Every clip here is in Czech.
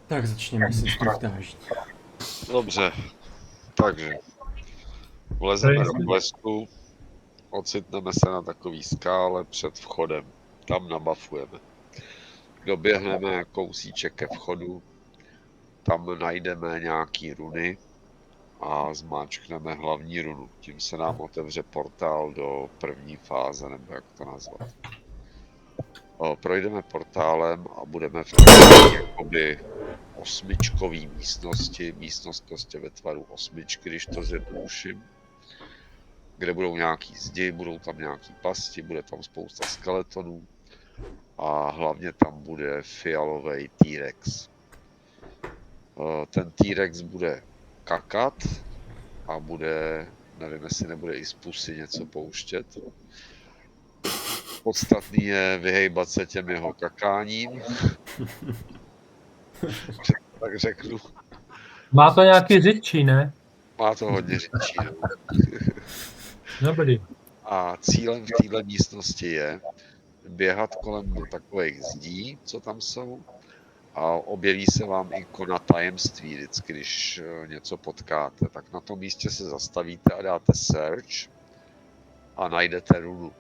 Tak začněme s instruktáží. Dobře, takže vlezeme do blestu, ocitneme se na takový skále před vchodem. Tam nabafujeme. Doběhneme kousíček ke vchodu, tam najdeme nějaký runy a zmáčkneme hlavní runu. Tím se nám otevře portál do první fáze, nebo jak to nazvat. Projdeme portálem a budeme v jakoby osmičkový místnosti. Místnost prostě ve tvaru osmičky, když to zjednoduším. Kde budou nějaký zdi, budou tam nějaký pasti, bude tam spousta skeletonů a hlavně tam bude fialový T-Rex. Ten T-Rex bude kakat a bude, nevím, jestli nebude i z pusy něco pouštět. Podstatný je vyhejbat se těm jeho kakáním. Tak řeknu. Má to nějaký řidčí, ne? Má to hodně řečí. Dobrý. A cílem v této místnosti je běhat kolem takových zdí, co tam jsou, a objeví se vám ikona tajemství vždycky, když něco potkáte. Tak na tom místě se zastavíte a dáte search a najdete runu.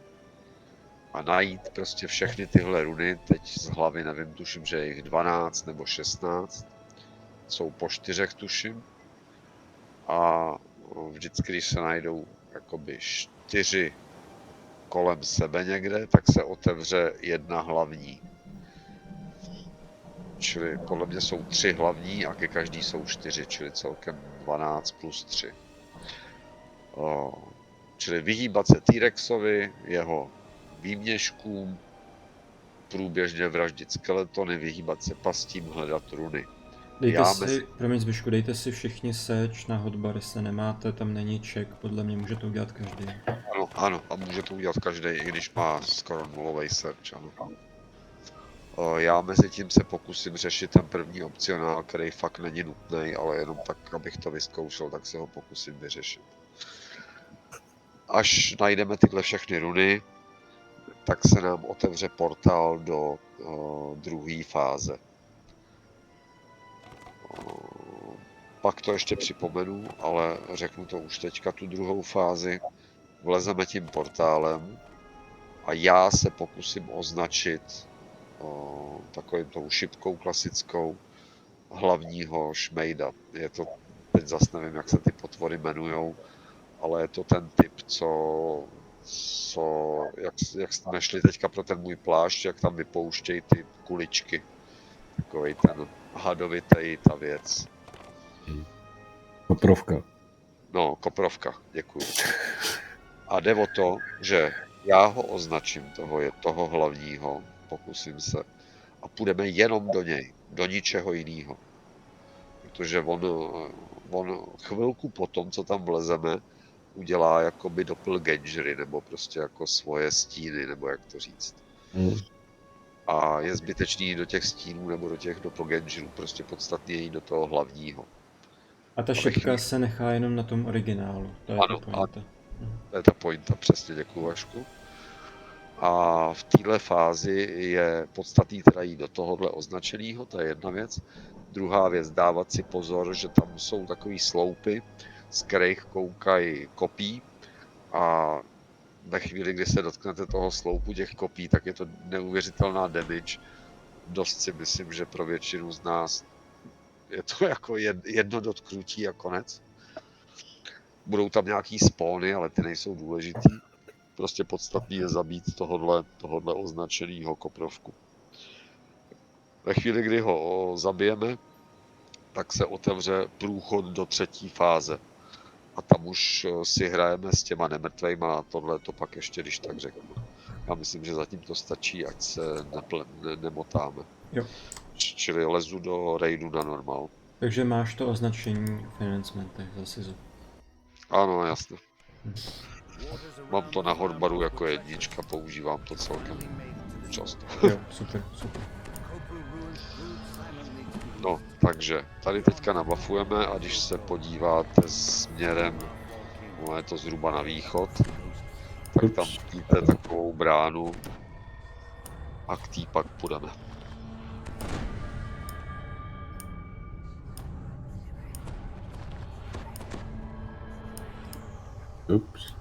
A najít prostě všechny tyhle runy, teď z hlavy nevím, tuším, že je jich 12 nebo 16, jsou po 4 tuším. A vždycky, když se najdou jakoby 4 kolem sebe někde, tak se otevře jedna hlavní. Čili podle mě jsou 3 hlavní a ke každý jsou 4, čili celkem 12 plus 3. Čili vyhýbat se T-Rexovi, jeho výměškům, průběžně vraždit skeletony, vyhýbat se pastím, hledat runy. Dejte si, promiň Zbyšku, dejte si všichni search na hotbar, jestli nemáte, tam není check, podle mě může to udělat každý. Ano, a může to udělat každý, i když má skoro nulový search, ano. Já mezi tím se pokusím řešit ten první opcionál, který fakt není nutný, ale jenom tak, abych to vyzkoušel, tak se ho pokusím vyřešit. Až najdeme tyhle všechny runy, tak se nám otevře portál do druhé fáze. Pak to ještě připomenu, ale řeknu to už teďka, tu druhou fázi. Vlezeme tím portálem a já se pokusím označit takovým tou šipkou klasickou hlavního šmejda. Je to, teď zase nevím, jak se ty potvory jmenujou, ale je to ten typ, jak jsme šli teďka pro ten můj plášť, jak tam vypouštějí ty kuličky. Takovej ten hadovitej, ta věc. Koprovka. No, koprovka, děkuju. A jde o to, že já ho označím, toho hlavního, pokusím se, a půjdeme jenom do něj, do ničeho jiného. Protože on chvilku potom, co tam vlezeme, udělá jakoby doppelgangery, nebo prostě jako svoje stíny, nebo jak to říct. A je zbytečný do těch stínů nebo do těch doppelgangerů, prostě podstatně jít do toho hlavního. A ta šipka se nechá jenom na tom originálu, to je ta pointa. To je ta pointa, přesně, děkuju Vašku. A v téhle fázi je podstatný teda jít do tohohle označeného, to je jedna věc. Druhá věc, dávat si pozor, že tam jsou takový sloupy, z kterých koukají kopí, a ve chvíli, kdy se dotknete toho sloupu těch kopí, tak je to neuvěřitelná damage. Dost si myslím, že pro většinu z nás je to jako jedno dotknutí a konec. Budou tam nějaký spawny, ale ty nejsou důležitý. Prostě podstatný je zabít tohodle označenýho koprovku. Ve chvíli, kdy ho zabijeme, tak se otevře průchod do třetí fáze. A tam už si hrajeme s těma nemrtvejma a tohle to pak ještě, když tak řeknu. Já myslím, že zatím to stačí, ať se nemotáme. Jo. Čili lezu do raidu na normál. Takže máš to označení financementech za Sizu. Ano, jasně. Mám to na hotbaru jako jednička, používám to celkem často. Jo, super. No, takže tady teďka nabafujeme a když se podíváte směrem, no je to zhruba na východ, tak tam vidíte takovou bránu a k tý pak půjdeme. Ups.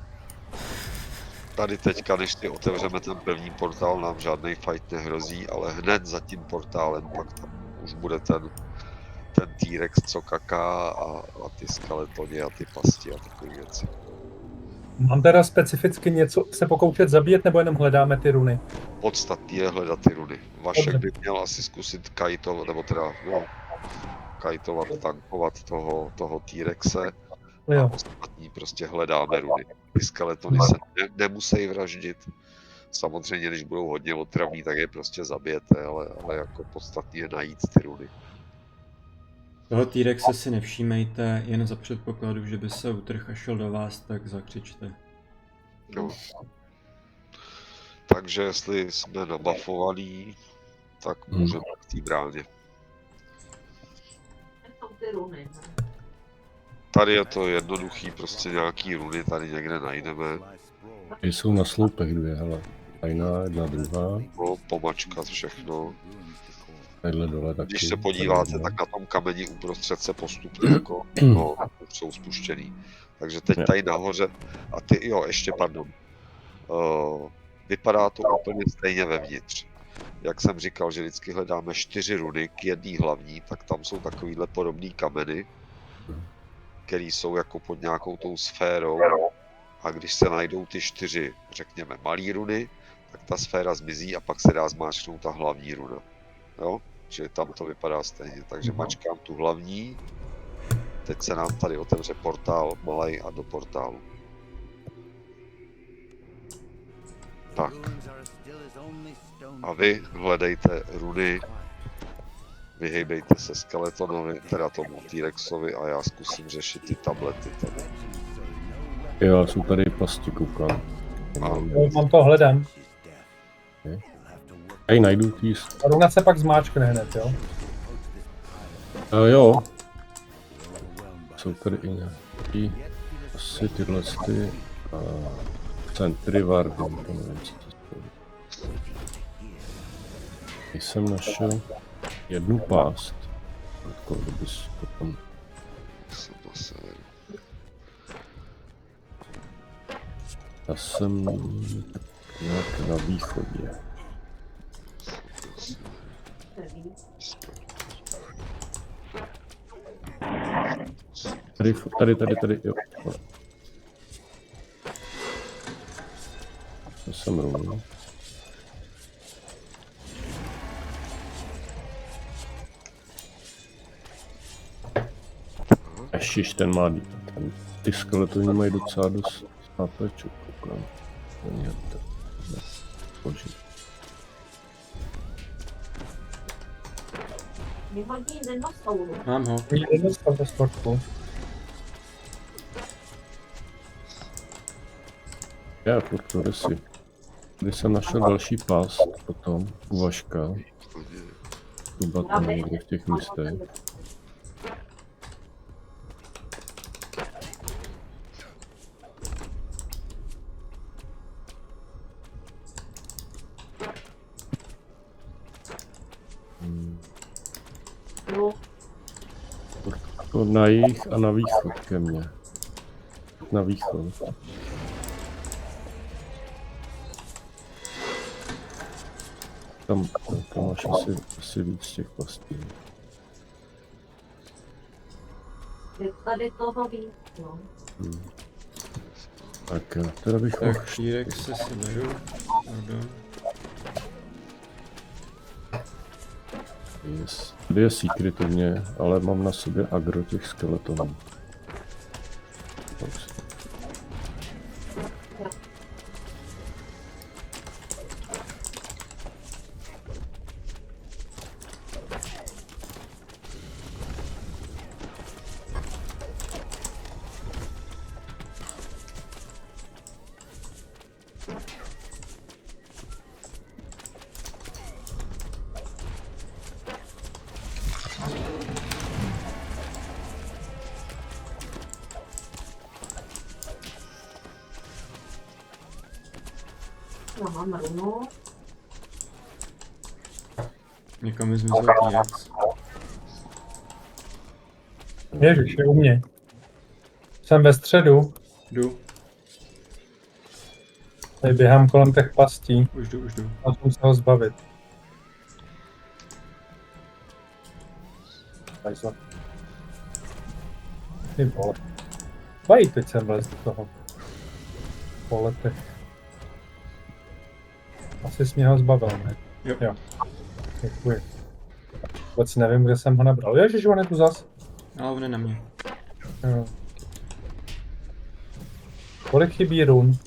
Tady teďka, než si otevřeme ten první portál, nám žádný fight nehrozí, ale hned za tím portálem pak tam už bude ten T-Rex, co kaká a ty skeletoni a ty pasti a takové věci. Mám teda specificky něco se pokoušet zabíjet, nebo jenom hledáme ty runy? Podstatný je hledat ty runy. Vašek Dobře. by měl asi zkusit kajtovat, nebo teda, no, kajtovat, tankovat toho T-Rexe a Jo. ostatní prostě hledáme runy. Ty skeletony se nemusí vraždit. Samozřejmě, když budou hodně otravní, tak je prostě zabijete, ale jako podstatný je najít ty runy. Toho T-Rexe si nevšímejte, jen za předpokladu, že by se utrhl a šel do vás, tak zakřičte. No. Takže jestli jsme nabafovaní, tak můžeme k té bráně. Tady je to jednoduchý, prostě nějaký runy tady někde najdeme. Jsou na sloupech dvě, hele. Jedna, druhá. No, pomačkat všechno. Tadyhle dole taky. Když se podíváte, tak na tom kameni uprostřed se postupně jako no, jsou spuštěný. Takže teď tady nahoře, a ty, jo, ještě pardon. Vypadá to úplně stejně vevnitř. Jak jsem říkal, že vždycky hledáme 4 runy k jedné hlavní, tak tam jsou takovýhle podobné kameny, které jsou jako pod nějakou tou sférou. A když se najdou ty 4, řekněme, malé runy, tak ta sféra zmizí a pak se dá zmáčknout ta hlavní runa. Jo? Čili tam to vypadá stejně. Takže mačkám tu hlavní. Teď se nám tady otevře portál malej a do portálu. Tak. A vy hledejte runy. Vyhejbejte se skeletonovi, teda tomu T-Rexovi a já zkusím řešit ty tablety tady. Jo, jsou tady pasti, koukám. Jo, mám to, hledám. Ej, najdu ty. A runa se pak zmáčkne hned, jo? Jo. Jsou tady i nějaký. Asi tyhle ty. Centry Warden, to nevím, co to jsou. Jsem našel jednu pást. Jako bys potom... Já jsem nějak na východě. Tady, jo. To jsem rovnou. Ježiš, ten má ty skeletony mají docela dost nápečů, koukám. Bože. Mám ho. Dostal ve sportku. Já furt to si. Tady jsem našel další pás potom u Vaška. Tuba tam někde v těch místech. To na jih a na východ ke mně. Na východ. Tam máš asi víc těch pastí. Tady toho víc, no. Tak teda bych mohl... Tak T-Rex se beru. Pardon. Yes. Tady je secretovně, ale mám na sobě agro těch skeletonů. No, mám runu. Někam mi zmizel T-Rex. Ježiš, je u mě. Jsem ve středu. Jdu. Tady běhám kolem těch pastí. Už jdu. A musím se ho zbavit. Hajzle. Ty vole. Vají, teď jsem vlez do toho. Po letech. Asi jsi mě ho zbavil, ne? Jo. Děkuji. Vůbec nevím, kde jsem ho nabral. Ježiš, on je tu zas. Ale on je na mě. Jo. Kolik chybí run?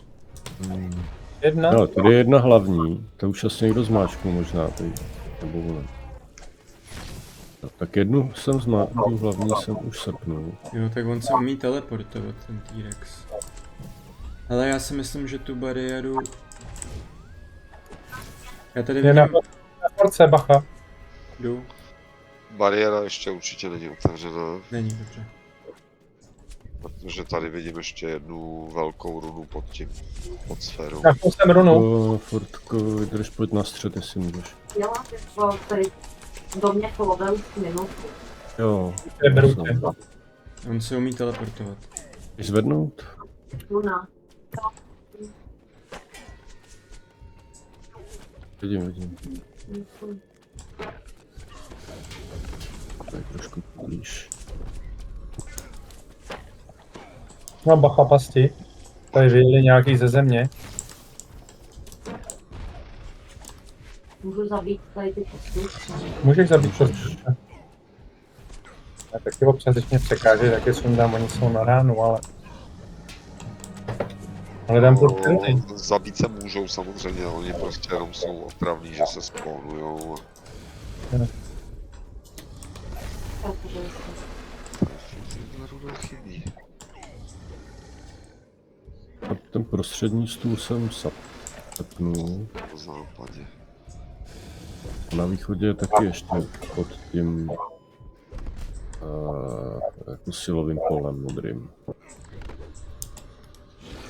Jedna? No, tady je jedna hlavní, to už asi někdo zmáčknul možná tady, nebo ne. No, tak jednu jsem zmáčknul, hlavní jsem už sepnul. Jo, tak on se umí teleportovat, ten T-Rex. Ale já si myslím, že tu bariéru... Já tady Je na vidím... porce, bacha. Jdu. Bariéra ještě určitě není otevřená, Není, dobře. protože tady vidím ještě jednu velkou runu pod tím, pod sférou. Já jsem runu. Fortko, vydrž, pojď na střed, jestli můžeš. Měla bych tady do mě polovil minutu. Jo. Je brutě. On se umí teleportovat. Chceš zvednout? Luna. Vidím. Tak trošku blíž. No bacha pasti. Tady vyjeli nějaký ze země. Můžu zabít tady ty posty. Můžeš zabít to. Já taky občas, když mě překáže, tak je sundám, oni jsou na ránu, ale... Hledám to celý. Zabít se můžou samozřejmě, oni prostě jenom jsou otravní, že se spawnujou. Jedna runa chybí. A ten prostřední stůl jsem sepnul. Na západě. Na východě je taky ještě pod tím jako silovým polem modrým.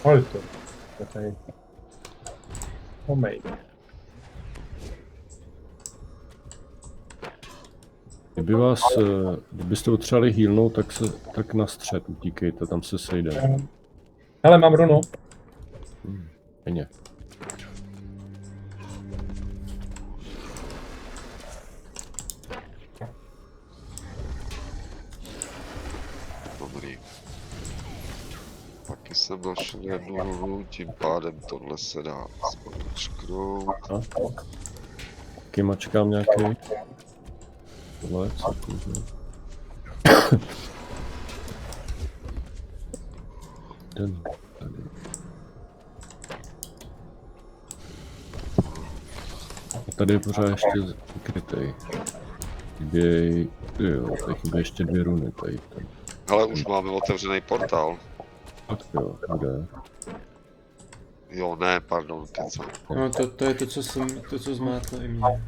Pojď to. To tady. Omej. Kdybyste potřebovali healnout, tak na střed utíkejte, tam se sejdeme. Hele, mám runu. Stejně. Dobrý. Taky jsem našel jednu runu, tím pádem tohle se dá zmačknout. Taky mačkám nějaký. Tohle, co kůže. Ten tady. A tady je pořád ještě ukrytej. Chyběj, jo, tady chybějí ještě 2 runy tady. Ale už máme otevřený portál. Tak jo, kde? Jo, ne, pardon, kecám. No to je to, co zmátlo i mě.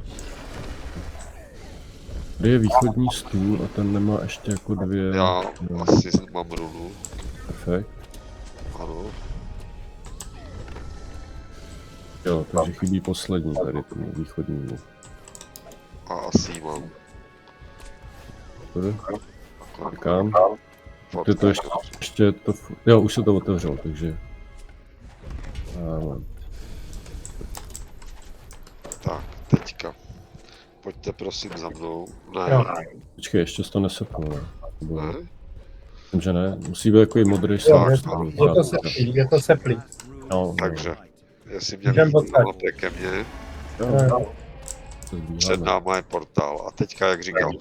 Tady je východní stůl a ten nemá ještě jako 2... Já no, asi mám runu, perfekt. ano. Jo, takže chybí poslední tady tomu východnímu. A asi ji mám. Tady? Kam? Ty to Portál. ještě to... Jo, už se to otevřelo, takže... Mám. Tak, teďka. Pojďte prosím za mnou. Ne, Jo. Počkej, ještě jsi to nesepnul, ne? Nebo... ne? Myslím, že ne. Musí být takový modrý Jo, stát. je to seplý. No, Takže, jestli mě Můžem vidíte odsaď. mapě ke mně, jo, před náma je portál. A teďka, jak říkám,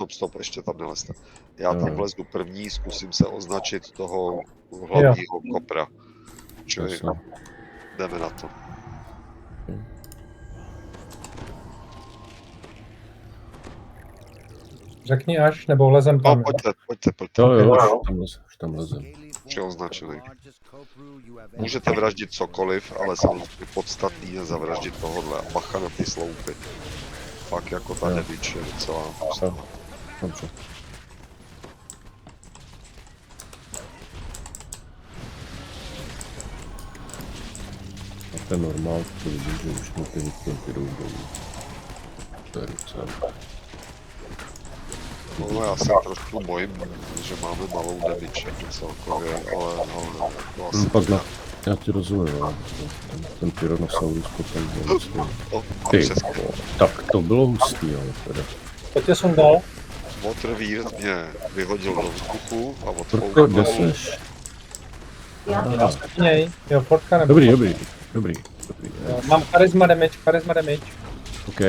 stop, ještě tam nelezte. Já Jo. tam vleznu první, zkusím se označit toho hlavního kopra. Čili Jasně. jdeme na to. Řekni až, nebo lezem No, tam. pojďte. Jo, už tam lezem. Už je označený. Můžete vraždit cokoliv, ale samozřejmě podstatný je zavraždit tohodle. A bacha na ty sloupy. Fakt jako ta Jo. nebič je docela... Jo. Dobře. A ten normál, to vidím, že už mu ty hitpointy jdou dolů. To je docela. No, já se trošku bojím, že máme malou damage jako celkově, ale to asi Pak Já ti rozumím, ale ten Tyrannosaurus potom byl hustý. O, Ty, přesně. tak to bylo hustý, ale teda. To tě sundal. Waterweird mě vyhodil do vzduchu a Prko, odfouknul. kde seš? Já jsem v něj. Jo, Fortka nebo... Dobrý. Jo, mám charisma damage. OK,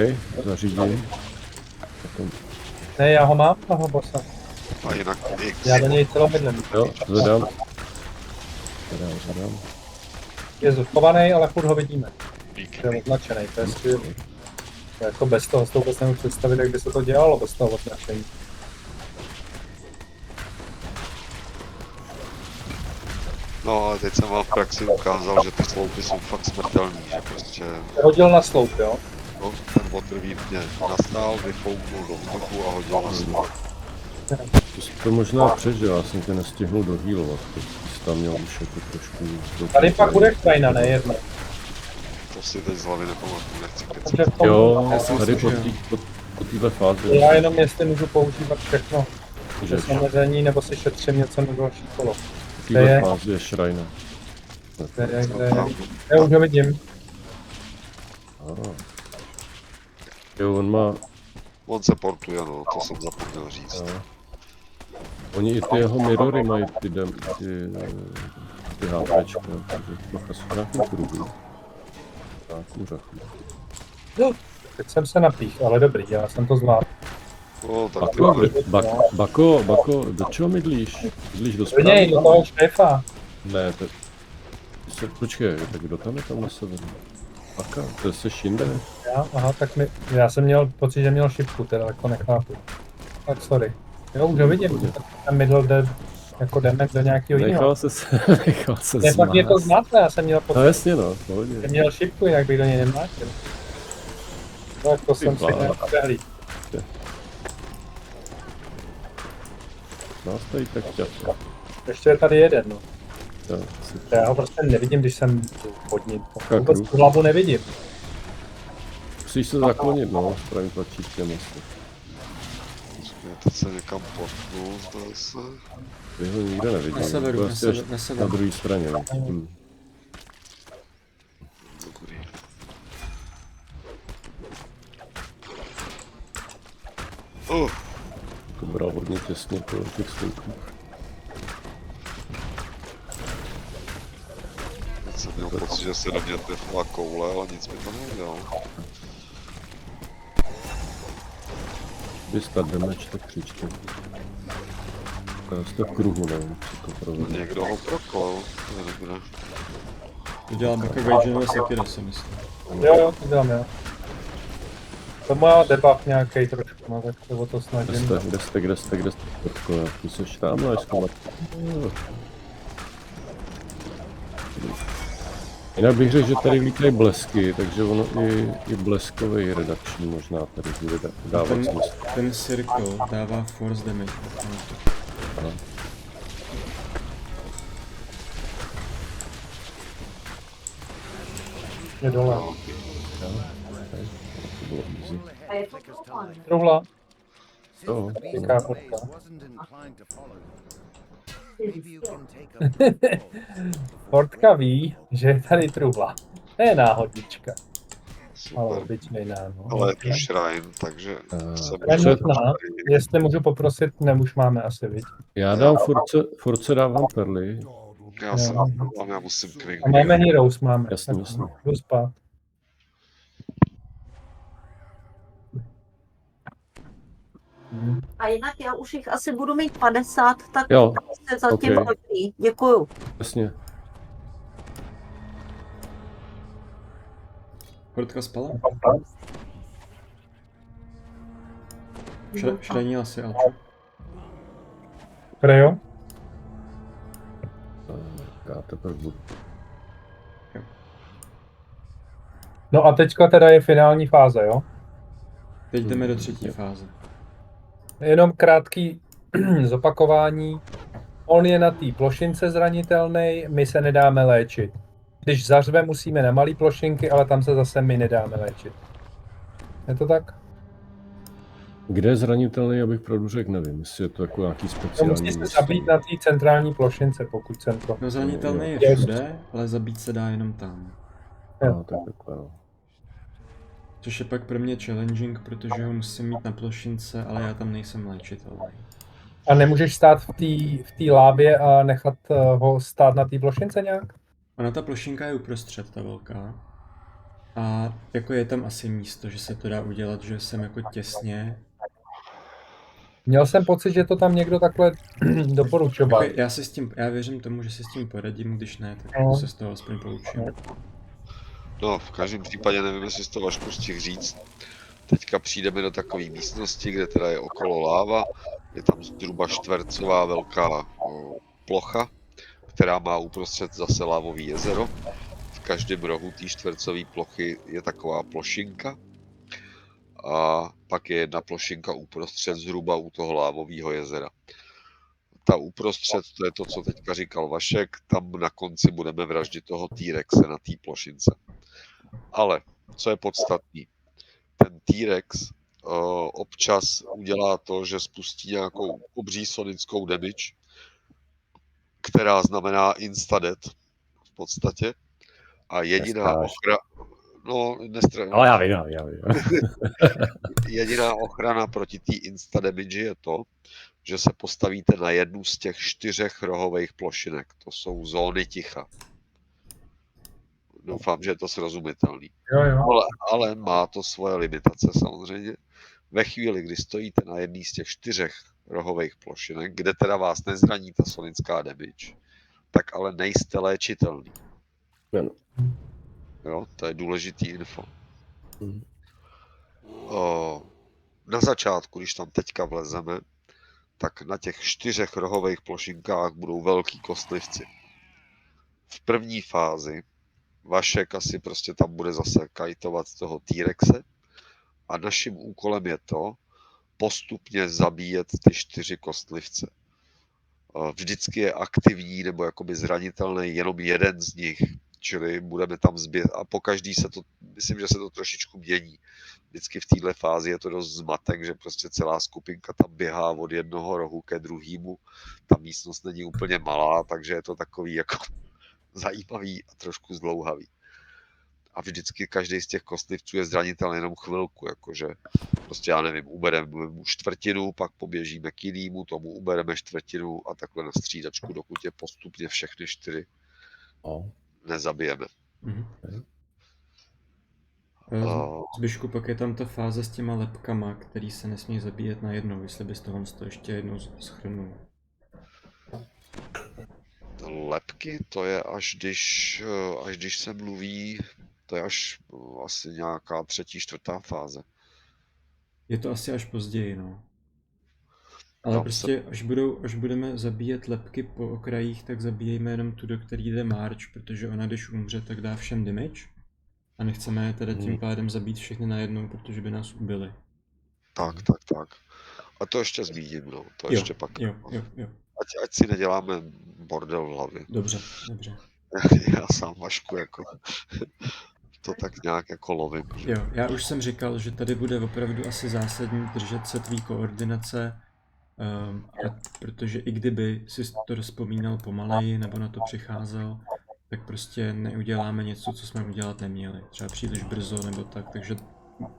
zařídím. Potom, Ne, já ho mám, toho bossa. A jinak X. Já do něj celomydlím. jo, zvedám. Je zchovaný, ale furt ho vidíme. Díky. Je označený, to je skvělý. Jako bez toho, s tou vůbec nemůžu představit, jak by se to dělalo bez toho označení. No ale teď jsem vám v praxi ukázal, že ty sloupy jsou fakt smrtelný, že prostě Hodil na sloup, jo? no, ten Waterweird mě nastál, vyfouknul do vzduchu a hodil na sloup. To jsi to možná přežil, já jsem tě nestihnul dohýlovat, to jsi tam měl už jako trošku... Tady pak bude krajina, ne jedna. To si teď z hlavy nepamatuju, nechci kecat. Takže v tom, Jo, Já si tady myslím, po že téhle fázi. já jenom jestli můžu používat všechno. že Že samozřejmě, nebo si šetřím něco na další kolo. v téhle fázi je Shrine. Kde já už ho vidím. Jo, on má... On se portuje, no, to jsem zapomněl říct. Oni i ty jeho mirory mají ty HPčka, takže trocha jsou nějaký kruhy. Tak, kuřachu. No, teď jsem se napích, ale dobrý, já jsem to zvládl. No, tak ty Bako, do čeho mydlíš? Mydlíš do Do něj, do správy? toho šéfa. Ne, to... Počkej, tak kdo tam je tam na severu? Baka, to jsi jinde? Aha, tak já jsem měl pocit, že měl šipku, teda jako nechápu. Tak sorry. Jo, už ho vidím, ten middle jde jako jdeme do nějakého jiného. Nechal se Ne, pak mě to znáte, já jsem měl No pocit, jasně no, pohodě. že měl šipku, jinak bych do něj nemlátil. Tak to jsem si bláho. nehlíd. Nás tady tak ťapka. Ještě je tady jeden, no. Jo, Já ho prostě nevidím, když jsem pod ním. Tak, Vůbec kruh. tu hlavu nevidím. musíš se zaklonit, no, s pravým tlačítkem asi. teď se někam portnul, zdá se. Vy ho nikde nevidím. Na severu, to na asi severu, až na na severu. druhé straně. No. Dobrý. To bral hodně těsně po těch sloupů. Teď jsem měl pocit, že se do mě trefila koule, ale nic mi to neudělal. Když start damage, tak křičte. Z toho kruhu, nevím, co to provede. Někdo ho proklal, to je dobré. To dělá Baka Gaijinové Sekira, si myslím. Jo, to dělám já. To má debuff nějaký trošku, no, tak se o to snažím. Kde jste? Portko, ty seš tam, no, schovat. Jinak bych řekl, že tady lítají blesky, takže ono i bleskový redakční možná tady bude dávat smysl. Ten circle dává force damage. Aha. Je dole. To bylo easy. A je to problém. Truhla. Jo, Jaká fotka. Fortka ví, že je tady truhla. To je náhodička. Ale Super. obyčejná, no. Ale je tu shrine, takže se Je může nutná. Jestli můžu poprosit, už máme asi, viď. já dám furce dávám perly. Já jsem tam, já musím kvink. A máme heroes, máme. Jasně, Tak jasně. jdu spát. A jinak já už jich asi budu mít 50, tak Jo, se zatím ok. hodí. Děkuju. jasně. Hortka spala? Šrení asi, ale... Frejo? Já teprve budu. No a teďka teda je finální fáze, jo? Teď jdeme do třetí fáze. Jenom krátký zopakování. On je na té plošince zranitelný, my se nedáme léčit. Když zařve, musíme na malý plošinky, ale tam se zase my nedáme léčit. Je to tak? Kde je zranitelný, abych pravdu řekl, nevím, jestli je to jako nějaký To speciální musí se místo. zabít na té centrální plošince, pokud jsem to. No zranitelný Jo. je všude, ale zabít se dá jenom tam. No, tak takhle, no. Což je pak pro mě challenging, protože ho musím mít na plošince, ale já tam nejsem léčitelný. A nemůžeš stát v té lávě a nechat ho stát na té plošince nějak? Ona ta plošinka je uprostřed, ta velká. A jako je tam asi místo, že se to dá udělat, že jsem jako těsně. Měl jsem pocit, že to tam někdo takhle doporučoval. Jako já věřím tomu, že si s tím poradím, když ne, tak No. se z toho aspoň poučím. No, v každém případě nevím, jestli jsi to Vašku stihl říct. Teďka přijdeme do takové místnosti, kde teda je okolo láva. Je tam zhruba čtvercová velká plocha, která má uprostřed zase lávový jezero. V každém rohu té čtvercové plochy je taková plošinka. A pak je jedna plošinka uprostřed zhruba u toho lávového jezera. Ta uprostřed, to je to, co teďka říkal Vašek, tam na konci budeme vraždit toho T-Rexe na té plošince. Ale, co je podstatný, ten T-Rex občas udělá to, že spustí nějakou obří sonickou damage, která znamená instadead v podstatě. A jediná Nestráš. ochrana... No, Ale já vím. Jediná ochrana proti té insta-damage je to, že se postavíte na jednu z těch 4 rohových plošinek. To jsou zóny ticha. Doufám, že je to srozumitelný. Jo. Ale má to svoje limitace samozřejmě. Ve chvíli, kdy stojíte na jedné z těch 4 rohových plošinek, kde teda vás nezraní ta sonická damage, tak ale nejste léčitelný. Ano. Jo, to je důležitý info. Mhm. Na začátku, když tam teďka vlezeme, tak na těch 4 rohových plošinkách budou velký kostlivci. V první fázi Vašek asi prostě tam bude zase kajtovat toho T-Rexe a naším úkolem je to postupně zabíjet ty 4 kostlivce. Vždycky je aktivní nebo jakoby zranitelný jenom jeden z nich, čili budeme tam zbět a pokaždý se to, myslím, že se to trošičku mění. Vždycky v této fázi je to dost zmatek, že prostě celá skupinka tam běhá od jednoho rohu ke druhému. Ta místnost není úplně malá, takže je to takový jako zajímavý a trošku zdlouhavý. A vždycky každý z těch kostlivců je zranitelný jenom chvilku, jakože prostě já nevím, ubereme mu čtvrtinu, pak poběžíme k jinému, tomu ubereme čtvrtinu a takhle na střídačku, dokud je postupně všechny 4 nezabijeme. Zbyšku, pak je tam ta fáze s těma lepkama, který se nesmí zabíjet najednou, jestli bys toho ještě jednou shrnul. Lepky, to je až když se mluví, to je až asi nějaká 3., 4. fáze. Je to asi až později, no. Ale No, prostě až budeme zabíjet lepky po okrajích, tak zabíjejme jenom tu, do který jde March, protože ona když umře, tak dá všem damage. A nechceme je teda tím pádem zabít všechny najednou, protože by nás ubili. Tak. A to ještě zmíním, no. To Jo, ještě pak. Jo. Ať si neděláme bordel v hlavě. Dobře. Já sám Vašku jako to tak nějak jako lovím. Že? Jo, já už jsem říkal, že tady bude opravdu asi zásadní držet se tvý koordinace, protože i kdyby si to rozpomínal pomaleji nebo na to přicházel, tak prostě neuděláme něco, co jsme udělat neměli. Třeba příliš brzo nebo tak, takže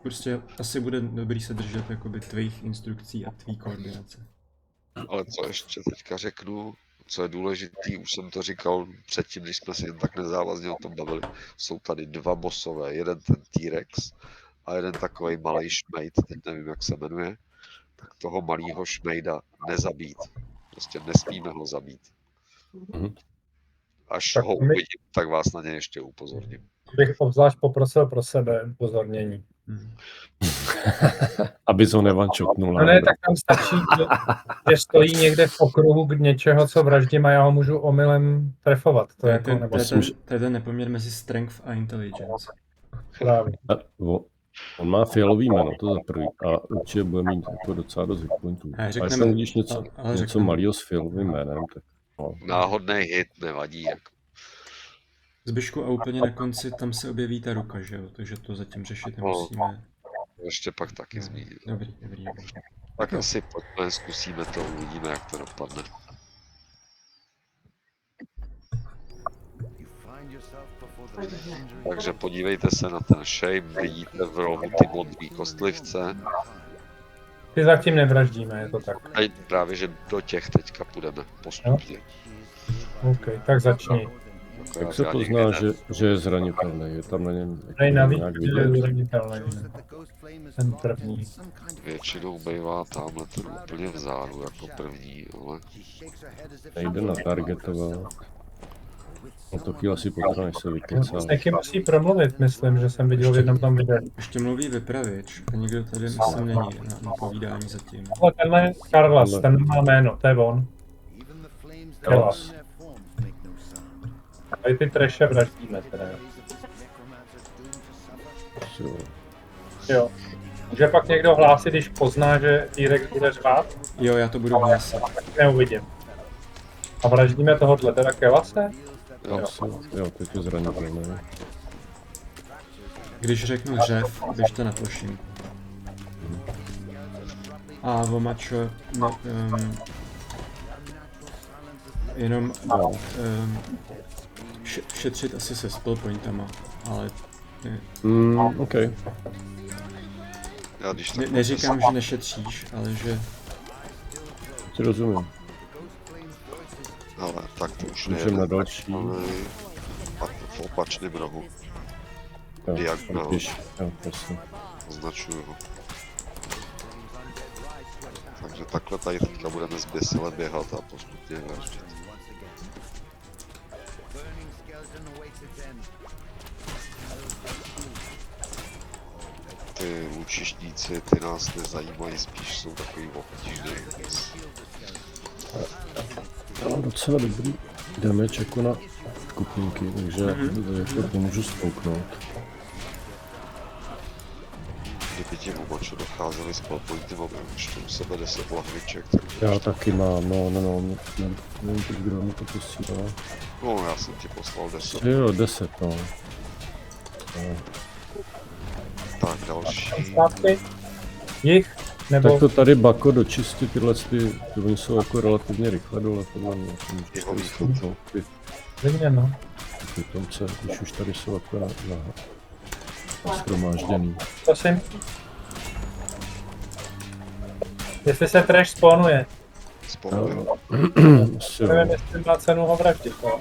prostě asi bude dobrý se držet jakoby tvých instrukcí a tvý koordinace. Ale co ještě teďka řeknu, co je důležitý, už jsem to říkal předtím, když jsme si jen tak nezávazně o tom bavili, jsou tady 2 bossové, jeden ten T-Rex a jeden takovej malej šmejd, teď nevím, jak se jmenuje, tak toho malého šmejda nezabít. Prostě nesmíme ho zabít. Až Tak ho uvidím, tak vás na ně ještě upozorním. Bych obzvlášť poprosil pro sebe upozornění. Aby ho nevančoknul. No ne, tak tam stačí, že stojí někde v okruhu k něčeho, co vraždím a já ho můžu omylem trefovat. To je ten nepoměr mezi strength a intelligence. Právě. On má fialový jméno, to za prvý, a určitě bude mít jako docela dost hitpointů. A jestli uvidíš něco malého s fialovým jménem, tak... No. Náhodný hit nevadí. Jako. Zbyšku a úplně na konci tam se objeví ta ruka, že jo? Takže to zatím řešit nemusíme. ještě pak taky zmínil. Dobrý. Tak asi pojďme, zkusíme to, uvidíme, jak to dopadne. Takže podívejte se na ten shape, vidíte v rohu ty modrý kostlivce. Ty zatím nevraždíme, je to tak. A právě, že do těch teďka půjdeme postupně. OK, tak začni. Jak se pozná, že je zranitelný? Je tam na něm Dej navíc, nějak že vidět? je zranitelný. Ten první. Většinou bývá tamhle ten úplně vzadu jako první, ale Nejde na targetovat. No to chvíli asi potrvá, než se vykecal. S někým musí promluvit, myslím, že jsem viděl v jednom tom videu. Ještě mluví vypravěč a nikdo tady myslím není na povídání zatím. Ale tenhle je Karlas, ten má jméno, to je on. Karlas. Tady ty treše vraždíme teda. Jo. Může pak někdo hlásit, když pozná, že T-Rex bude řvát? Jo, já to budu hlásit. Tak neuvidím. A vraždíme tohohle teda Kelase? Jo, teď je zranitelný. Když řeknu řev, běžte na plošinku. A Vomačo, jenom šetřit asi se spell pointama, ale OK. já když tak neříkám, že nešetříš, ale že Ti rozumím. ale tak to už Můžeme na další. A v opačném rohu Jo, diagonál. když, jo, jasně. označuju ho. Takže takhle tady teďka budeme zběsile běhat a postupně vraždit. Ty lučišníci, ty nás nezajímají, spíš jsou takový obtížný. Já mám docela dobrý damage jako na skupinky, takže jako pomůžu spouknout. Kdyby ti oboču docházeli s pointy, mám ještě u sebe 10 lahviček, takže... Já taky mám, nevím, kdo mi to posílá. No, já jsem ti poslal 10. Jo, 10, no. Tak, další. Zpátky? Jich? Nebo... Tak to tady Bako dočistit tyhle ty, oni jsou jako relativně rychle dole, podle mě. Jeho východ. Klidně, no. Ty tomce, když už tady jsou jako na shromážděný. Prosím. Jestli se trash spawnuje. Spolu. Asi jo. Nevím, jestli má cenu ho vraždit. No.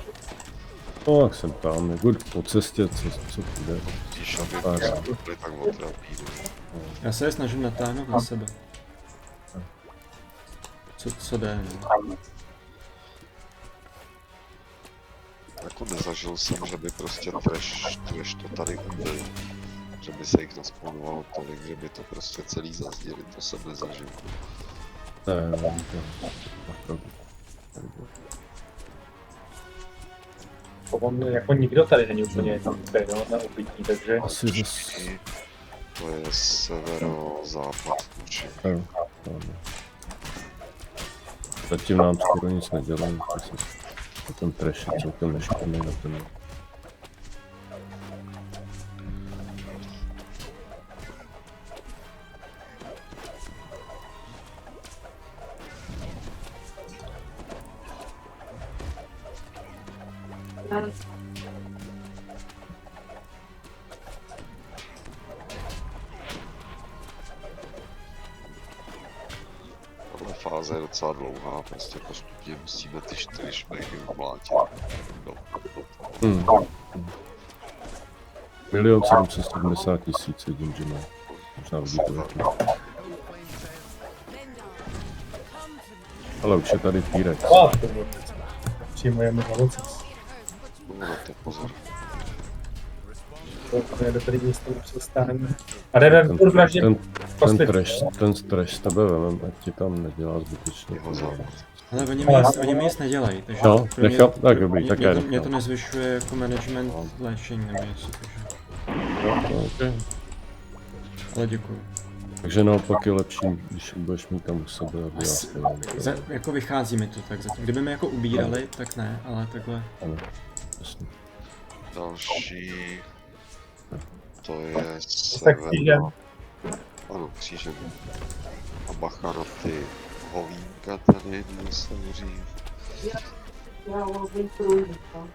No, jak jsem tam, jako po cestě, co půjde. Když aby Tak. byli tak otrapí. já se je snažím natáhnout na sebe. Co jde, no. Jako nezažil jsem, že by prostě trash to tady ubil. Že by se jich naspawnovalo tolik, že by to prostě celý zazděli, to jsem nezažil. Ne, to On, jako nikdo tady není úplně no, na ubytí, takže... asi zase... To je severozápad určitě. Jo, zatím nám skoro nic nedělají, ten trash je celkem neškodný na ten. Tahle fáze je docela dlouhá, prostě postupně musíme ty 4 šmejdy umlátit. No. 1 770 000 vidím, že má. Možná vidíte taky. Ale už je tady T-Rex. Přijmujeme ovoce. No, na to pozor. To je dobrý místo na přestání. A jdeme furt vraždit Ten trash s tebe vemem, ať ti tam nedělá zbytečně. Jeho západ. Ale oni mi nic nedělají, takže No, pro mě- nechal, tak dobrý, tak já mě to nechal. nezvyšuje jako management léčení nebo něco, takže... No, okay. Ale děkuju. Takže naopak je lepší, když budeš mít tam u sebe a dělat. Jako vychází mi to tak zatím. Kdyby mi jako ubírali, tak ne, ale takhle. Ano, jasně. Další... To je Tak týden. Ano, křížem. A bacha na ty hovínka tady, dinosauří. Já lovím průjdu, no.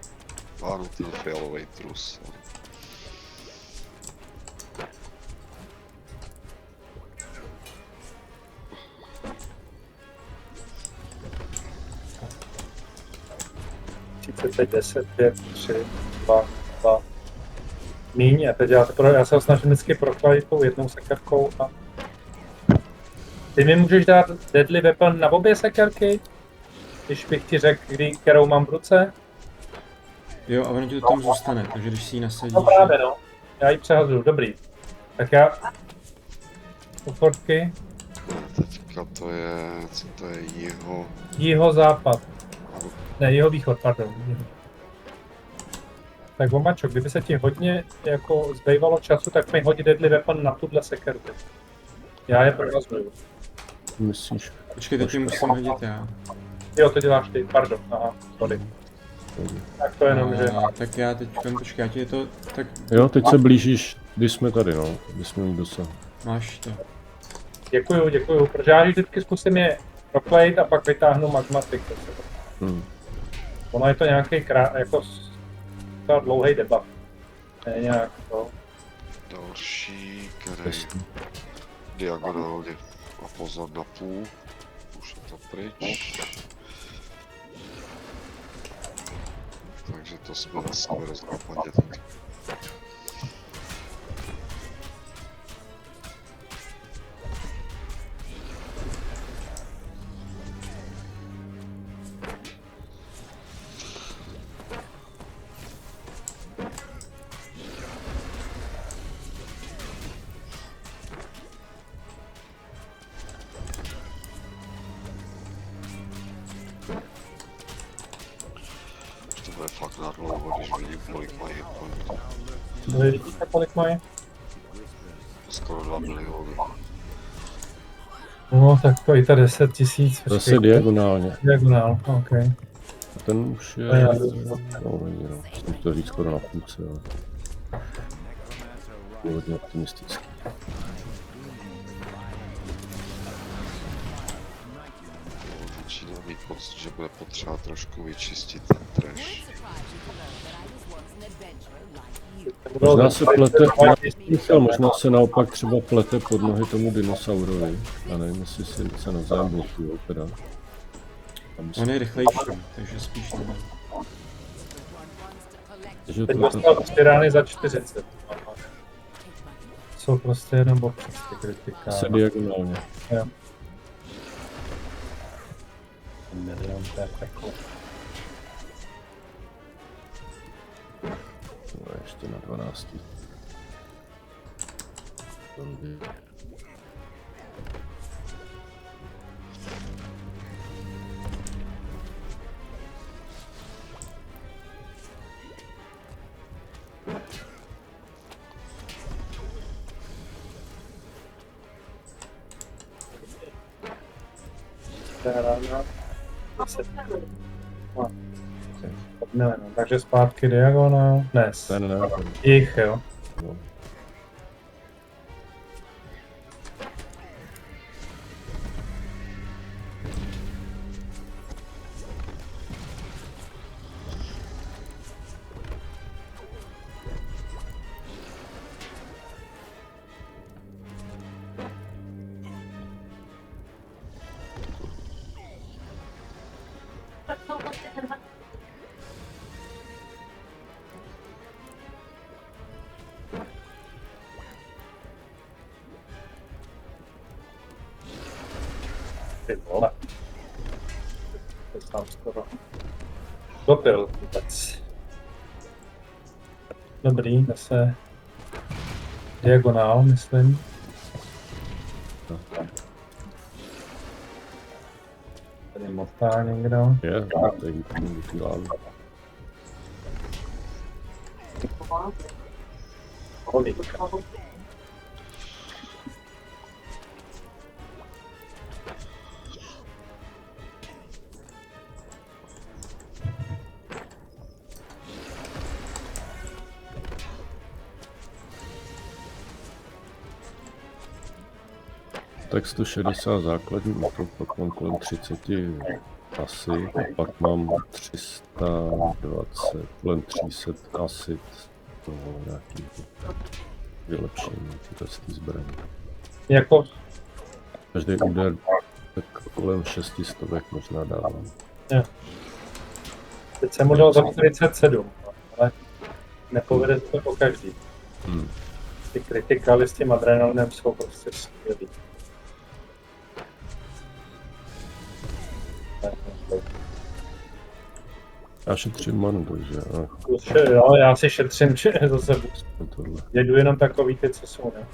Ano, ten fialový trus. Ano. Teď 10, 5, 3, 2, 2. Míň, a teď já se ho snažím vždycky prochladit tou jednou sekerkou a... Ty mi můžeš dát deadly weapon na obě sekerky? Když bych ti řekl, kterou mám v ruce? Jo, a ono ti to tam zůstane, takže když si ji nasadíš... No právě no, já ji přehazuju, dobrý. Tak já... Ufortky, Teďka to je, co to je, jihozápad. Ne, jihovýchod, pardon. Tak Vomačo, kdyby se ti hodně jako zbývalo času, tak mi hodí deadly weapon na tuhle sekerku. Já je prohazuju. Myslíš? Počkej, teď ti musím hodit já. Jo, to děláš ty, pardon, aha, sorry. Tak to jenom, že... Tak já teď, počkej, já ti je to... Tak Jo, teď se blížíš, když jsme tady, no. Když jsme jich dosah. máš to. Děkuju, protože já vždycky zkusím je proklejit a pak vytáhnu magmatik. Ono je to nějaký jako dlouhý debuff. Ne nějak to. další, který diagonálně a pozor na půl. Už je to pryč. Takže to jsme na severozápadě teď. To bude fakt na dlouho, když vidím, kolik mají hitpointů. Vy vidíte, kolik mají? Skoro 2 miliony. No, tak to i ta 10 000. Zase diagonálně. Diagonál, OK. A ten už je... Já- No, není, no. Jsem to říct skoro na půlce, ale... Je hodně optimistický. Začíná mít pocit, že bude potřeba trošku vyčistit ten trash. Možná se plete, Michal, možná se naopak třeba plete pod nohy tomu dinosaurovi. Já nevím, jestli si se navzájem blokujou teda. On je rychlejší, takže spíš ne. Takže Teď to, dostal 4 rány za 40. Jsou prostě jenom občas ty kritika. se diagonálně. Jo. Milion, to je takové. No, ještě na 12. Rána. 10. Ne, no, takže zpátky diagonál. Ne, Ne. jich, jo. No. Tak to vlastně ten Ty vole. To sám skoro. Dopil vůbec. Dobrý, zase diagonál, myslím. Tady motá někdo. Je, to je vypílávý. Kolik? tak 160 základní útok, pak mám kolem 30 asi, a pak mám 320, kolem 300 asi toho nějakého vylepšení tyhle zbraně. Jako, Každý úder tak kolem 600 možná dávám. teď jsem mu dal za 47, ale nepovede to po každý. Ty kritikály s tím adrenalinem jsou prostě skvělý. Já šetřím manu, takže Jo, já si šetřím zase tohle. jedu jenom takový ty, co jsou, ne?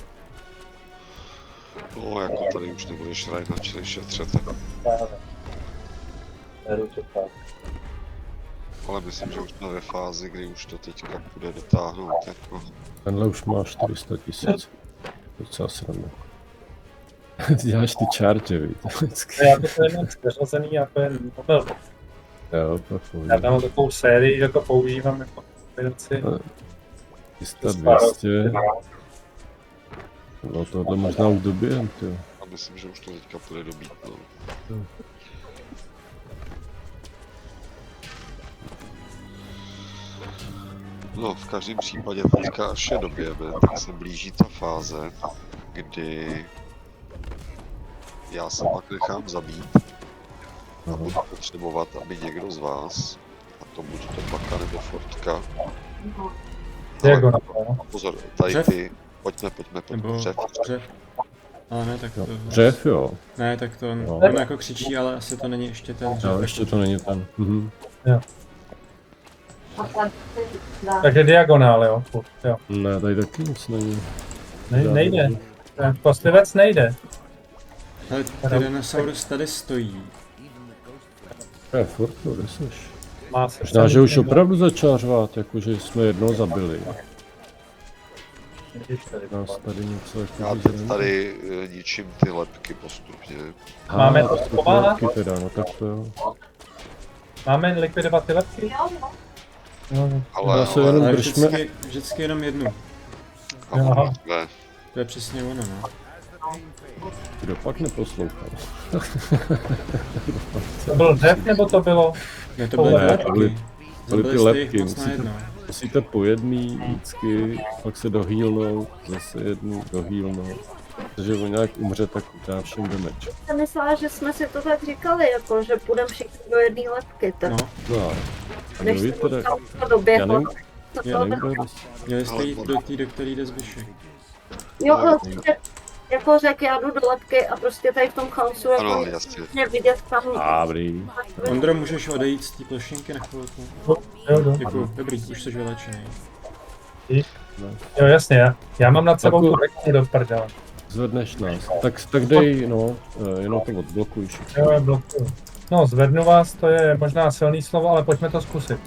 No, jako tady už nebudeš hrát na čili šetřet, Beru to tak. ale myslím, že už jsme ve fázi, kdy už to teďka bude dotáhnout, jako. Tenhle už má 400 000. Docela sranda. Děláš ty charge, víte, vždycky. Já to nemám přeřazený a to je mobil. Jo, pak Já tam mám takovou sérii, že to používám jako kombinaci. 300, 200. No tohle možná už dobijem, jo. A myslím, že už to teďka bude dobít, no. No, v každém případě teďka, až je dobijeme, tak se blíží ta fáze, kdy já se pak nechám zabít a budu potřebovat, aby někdo z vás, a to buď to Baka nebo Fortka, Jako na to, no. pozor, tady Dřev? ty, pojďme, Nebo dřev. dřev. Ale ne, tak to... Dřev, jo. Ne, tak to No. on jako křičí, ale asi to není ještě ten dřev. Jo, ještě to není ten. A tak si dá. Takže diagonál, jo. Furt, jo. Ne, tady taky nic není. Nejde. Ten kostlivec nejde. Ale Tyrannosaurus tady stojí. Furt to, kde seš? Má se Možná, že už opravdu začal řvát, jakože jsme jednoho zabili. Vidíš tady. Nás tady něco jako Já teď tady ničím ty lepky postupně. Máme to pomáhat? Teda, no tak to jo. Máme likvidovat ty lepky? Jo, jo. Jo. Ale, Já se jenom Ale držme. vždycky jenom jednu. Aha. ne, To je přesně ono, no. Kdo pak neposlouchal? To byl dřev, nebo to bylo? Ne, to byly Ne, lepky. to byly ty jste lepky, jich moc na jedno. Musíte po jedný vždycky, pak se dohýlnout, zase jednu dohýlnout. Takže on nějak umře, tak dá všem damage. Jsem myslela, že jsme si to tak říkali, jako, že půjdeme všichni do jedné lepky, tak No, No a než kdo ví se teda, to já doběhlo. nevím, To já nevím, kdo je měli jste jít do té, do který jde zbyšek. Jo, ale prostě, jako řekl, já jdu do lepky a prostě tady v tom chaosu ano, jako jasně. mě vidět tam. Dobrý. Ondro, můžeš odejít z té plošinky na chvilku? Jo. Děkuju, dobrý, už jsi vylečený. Jo, jasně, já mám nad sebou Jako- korektní do prdele. Zvedneš nás. Tak dej, no, jenom to odblokuj všichni. Jo, blokuju. No, zvednu vás, to je možná silný slovo, ale pojďme to zkusit.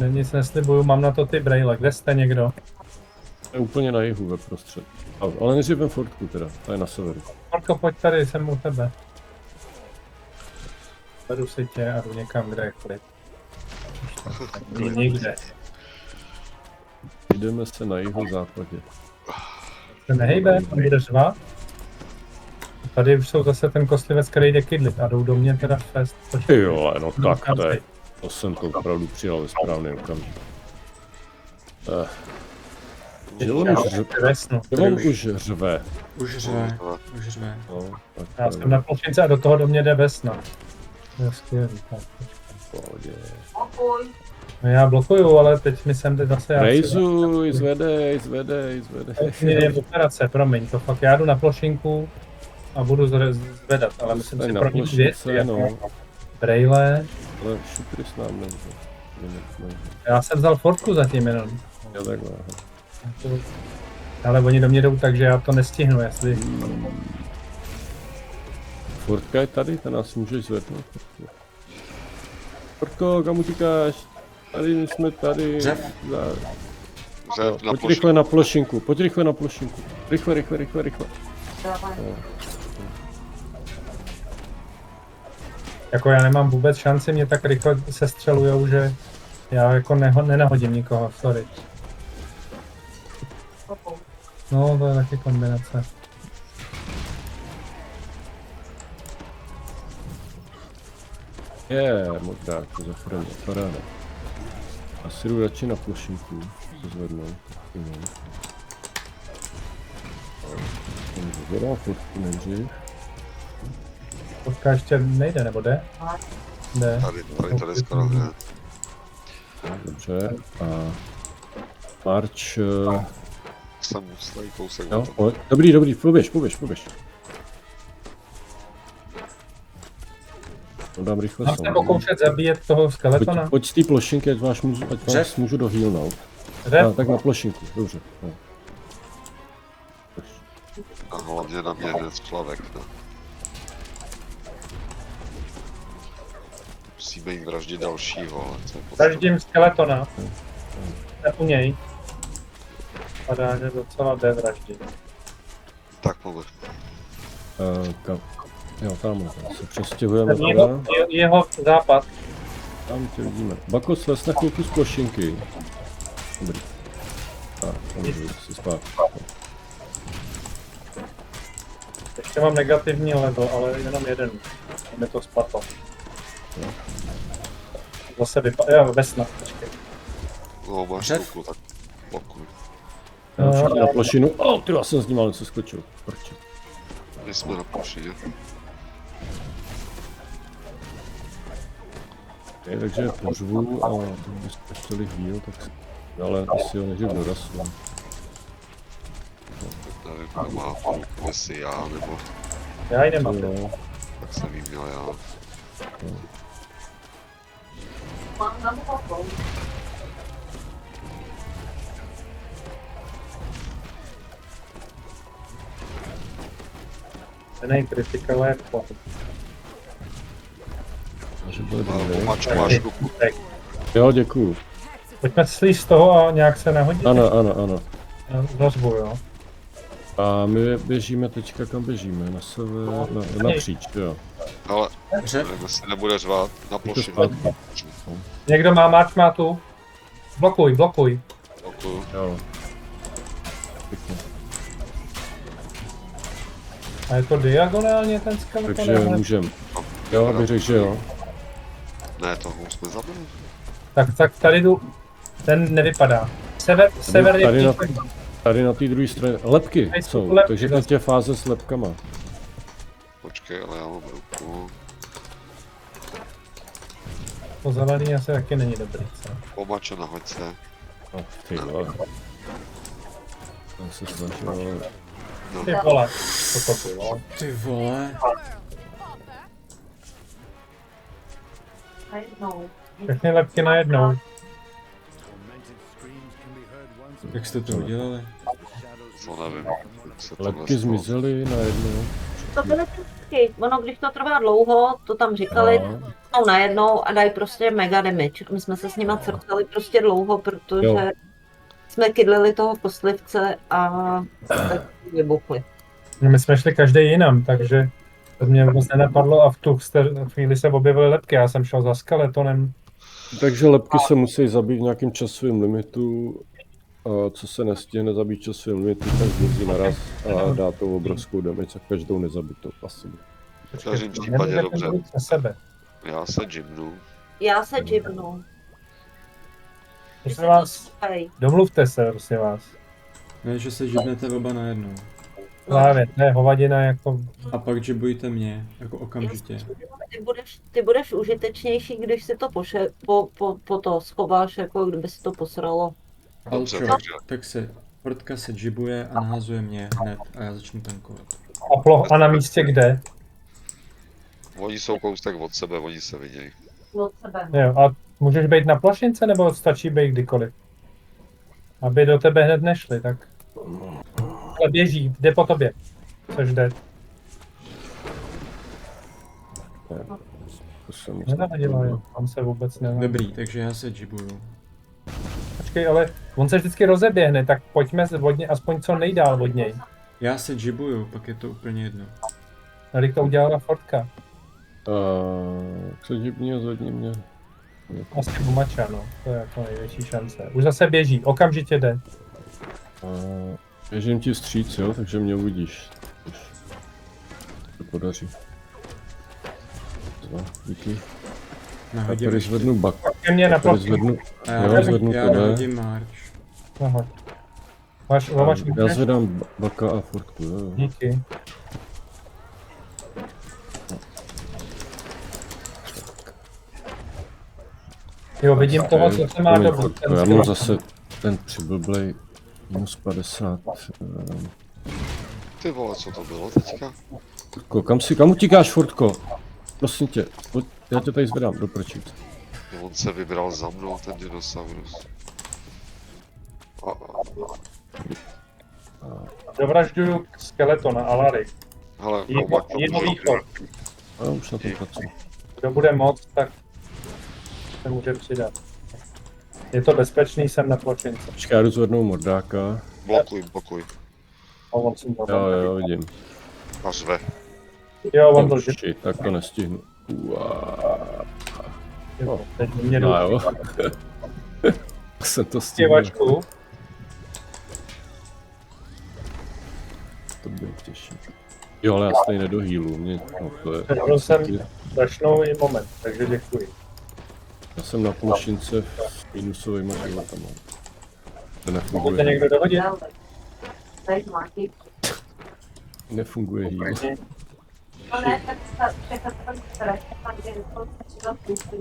Nic neslibuju, mám na to ty braille. Kde jste někdo? Je úplně na jihu ve prostřed. Ale než Fortku teda, to je na severu. Marko, pojď tady, jsem u tebe. Vedu si tě a jdu někam, kde je klid. Nikde. Jdeme se na jihozápadě. Se nehejbe, bude řva. Tady už jsou zase ten kostlivec, který jde kydlit a jdou do mě teda fest. Jo, no tak to je. To jsem to opravdu přijal ve správný okamžik. Že on už řve. Vesnu. Že on už řve. Už řve, už řve. No, tak Já jsem na plošince a do toho do mě jde vesna. To je skvělý. Tak, v pohodě. Pokoj. no já blokuju, ale teď mi sem jde zase... Rejzuj, zvedej. Mě je operace, promiň, to fakt já jdu na plošinku a budu zvedat, ale musím si Na pro ní plošince, věc, no. jako braille. Ale šutry s nám nemůže. Já jsem vzal Fortku zatím jenom. Já takhle. Ale oni do mě jdou tak, že já to nestihnu, jestli... Fortka je tady, ta nás můžeš zvednout. Fortko, kam utíkáš? Tady jsme tady. Dřev. Dřev na Pojď rychle na plošinku, pojď rychle na plošinku. Rychle. Jako já nemám vůbec šanci, mě tak rychle se střelujou, že já jako nenahodím nikoho, sorry. No, to je taky kombinace. Modrá, to zachraně, paráda. Asi jdu radši na plošinku, se zvednout. Zadá fotku nejdřív. Fotka ještě nejde, nebo jde? Jde. Tady to jde skoro, ne? Dobře, a March, Jsem tady kousek. jo, pojď. Dobrý, poběž. Dám rychle Mám se pokoušet zabíjet toho skeletona. Pojď z té plošinky, ať vás můžu dohýlnout. Tak na plošinku, dobře. No. A hlavně na mě hned splavek, ne? Musíme jim vraždit dalšího, ale to je podstatné. Vraždím skeletona. Jste u něj. Padá, že docela jde vraždit. Tak pojď. Jo, tamhle se přestěhujeme. Jeho západ. Tam tě vidíme. Bako, slez na chvilku z plošinky. Dobrý. Tak, můžu si spát. Ještě mám negativní level, ale jenom jeden. Mi to spadlo. Zase vypadá, jo, vesna, počkej. No, máš Řev. ruku, tak blokuj. Všichni na plošinu. Ty já jsem z ní mal něco skočil. Prči. My jsme na plošině. Takže pořvu a kdybyste chtěli heal, tak ale asi ho nežiju doraz. No. Nevím, kdo má půlku, jestli já, nebo Já ji nemám. Jo, tak jsem jí měl já. Ten je critical jako. že bude Ale dobrý. Mačo, máš ruku. Jo, děkuju. Pojďme slíst z toho a nějak se nahodit. Ano. Rozbu, jo. A my běžíme teďka, kam běžíme? Na sever, napříč, jo. Ale Řev. nevím, jestli nebude řvát na Je to plošinu. zpátky. Někdo má marč, má tu. Blokuj. Blokuju. Jo. Pěkně. A je to diagonálně ten skeleton? Takže můžem. Jo, bych řekl, že jo. Ne, toho jsme zabili. Tak tady jdu. Ten nevypadá. Sever je Tady na- příček. Tady na té druhé straně, lepky Tady jsou, lepky, takže teď je fáze s lepkama. Počkej, ale já mám ruku. To zelený asi taky není dobrý, co? Pomačo, nahoď se. Ty vole. Tam se snažil, Ty vole, co to bylo? Ty vole. Všechny lepky najednou. Jak jste to udělali? Co nevím. jak se tohle lepky stalo. zmizely najednou. To byly vždycky. Ono, když to trvá dlouho, to tam říkali, No. jsou najednou a dají prostě mega damage. My jsme se s nima crkali prostě dlouho, protože Jo. jsme kydlili toho kostlivce a tak vybuchli. No, my jsme šli každý jinam, takže to mě vůbec nenapadlo a v tu chvíli se objevily lepky. Já jsem šel za skeletonem. Takže lepky se musí zabít v nějakým časovém limitu. A co se nestihne zabít časovým limitu, tak zmizí naraz a dá to obrovskou damage a každou nezabitou asi. V každém případě dobře. Na sebe. Já se gymnu. Já se džibnu. Prosím vás, Hej, domluvte se, prosím vás. Ne, že se žibnete oba najednou. Právě, ne, hovadina jako... A pak žibujte mě, jako okamžitě. ty budeš užitečnější, když si to po to schováš, jako kdyby si to posralo. Dobře, Alčo, takže tak se Portka se džibuje a nahazuje mě hned a já začnu tankovat. A na místě kde? oni jsou kousek od sebe, oni se vidějí. Od sebe. Jo, a můžeš být na plošince, nebo stačí být kdykoliv? Aby do tebe hned nešli, tak... Ale běží, jde po tobě. Což jde. To se musí... Nenavadilo, jo. Tam se vůbec nevadí. Dobrý, takže já se džibuju. Počkej, ale on se vždycky rozeběhne, tak pojďme od něj, aspoň co nejdál od něj. Já se džibuju, pak je to úplně jedno. Tady to udělala Fortka. Co divně a zvedni mě. Asi Bumača, no. To je jako největší šance. Už zase běží, okamžitě jde. Běžím ti vstříc, jo, takže mě uvidíš. To podaří. Díky. Já Nahodím tady ještě. zvednu bak. Ke mně na Já tady plochu. zvednu, A já jo, nahodím, zvednu já tohle. nahodím march. Nahoď. Máš Já můžeš? zvedám baka a fortku, jo. Díky. Jo, vidím toho, co se má Promiň, dobrý. Fortko, já mám zase ten přiblblej minus 50. Ty vole, co to bylo teďka? Fortko, kam utíkáš, Fortko? Prosím tě, pojď, já tě tady zvedám do prčic. On se vybral za mnou, ten dinosaurus. Dovražďuju skeletona, Alary. Hele, Jihovýchod. A už na tom pracuji. Kdo bude moc, tak se může přidat. Je to bezpečný, jsem na pločince. Počkej, já jdu zvednout mordáka. Blokuj. A on si to Jo, vidím. A řve. Jo, on to Oh, shit, tak to nestihnu. Teď mě No jdu jo. Jsem to stihl. stěvačku. To bylo těžší. Jo, ale já stejně nedohýlu. Mě, no, to je... Předl jsem strašnou i moment, takže děkuji. Já jsem na plošince s minusovýma životama. To Můžete nefunguje. někdo dohodit? Tady máky. Nefunguje heal. No ne, tak ta všechno tam strašně, takže to pustí.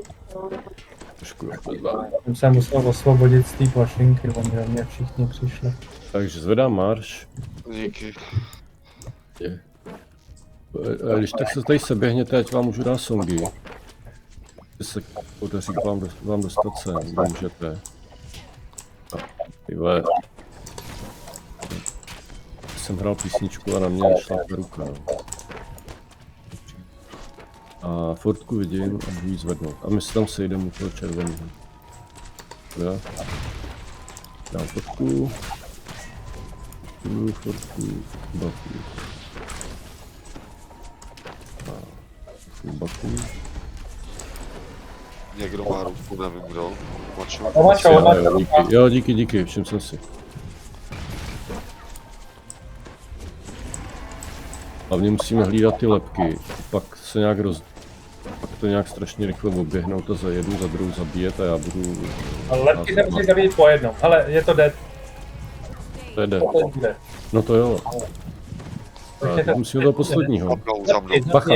Trošku rozpozvám. Jsem se musel osvobodit z té plošinky, oni do mě všichni přišli. Takže zvedám marš. Díky. Je. A když tak se tady seběhněte, ať vám můžu dát songy. Když se podaří vám dostat sem, kde můžete. A, tyhle. Jsem hrál písničku a na mě šla ruka. No. A Fortku vidím a budu jí zvednout. A my se tam sejdeme u toho červeného. Jo. Dám Fortku. Fortku. Baku. Baku. Někdo má ruku, nevím kdo. Mačo. Jo, díky, všim jsem si. Hlavně musíme hlídat ty lebky, pak se nějak pak to nějak strašně rychle oběhnout a za jednu, za druhou zabíjet a já budu... Ale lepky se musí zabít po jednom. Hele, je to dead. To je dead. To je dead. No to jo. Takže A musíme do posledního. Za mnou. Bacha.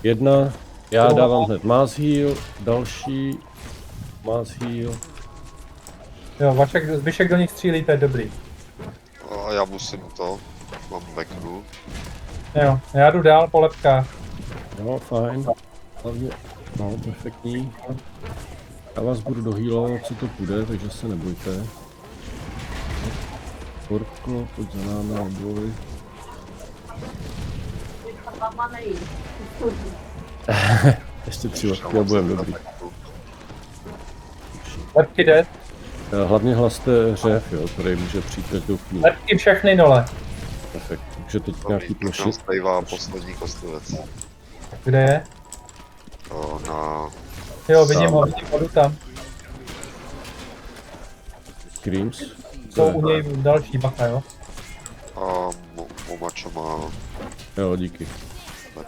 Jedna, já dávám hned mass heal, další, mass heal. Jo, Vašek, Zbyšek do nich střílí, to je dobrý. A já musím to. Mám backnu. Jo, já jdu dál po lepkách. No, fajn. Hlavně, no, perfektní. Já vás budu dohýlovat, co to půjde, takže se nebojte. Fortko, pojď za námi, neboj. Mama nejí. Ještě 3 lepky a budeme dobrý. Lepky dead. Hlavně hlaste řev, jo, který může přijít každou chvíli. Lepky všechny nole. Perfekt. Takže teď nějaký ploši. Nám zbývá poslední kostlivec. Kde je? Na... Jo, vidím ho, jdu tam. Screams. Jsou u něj další bacha, jo? A Momačo má... Jo, díky. Tak.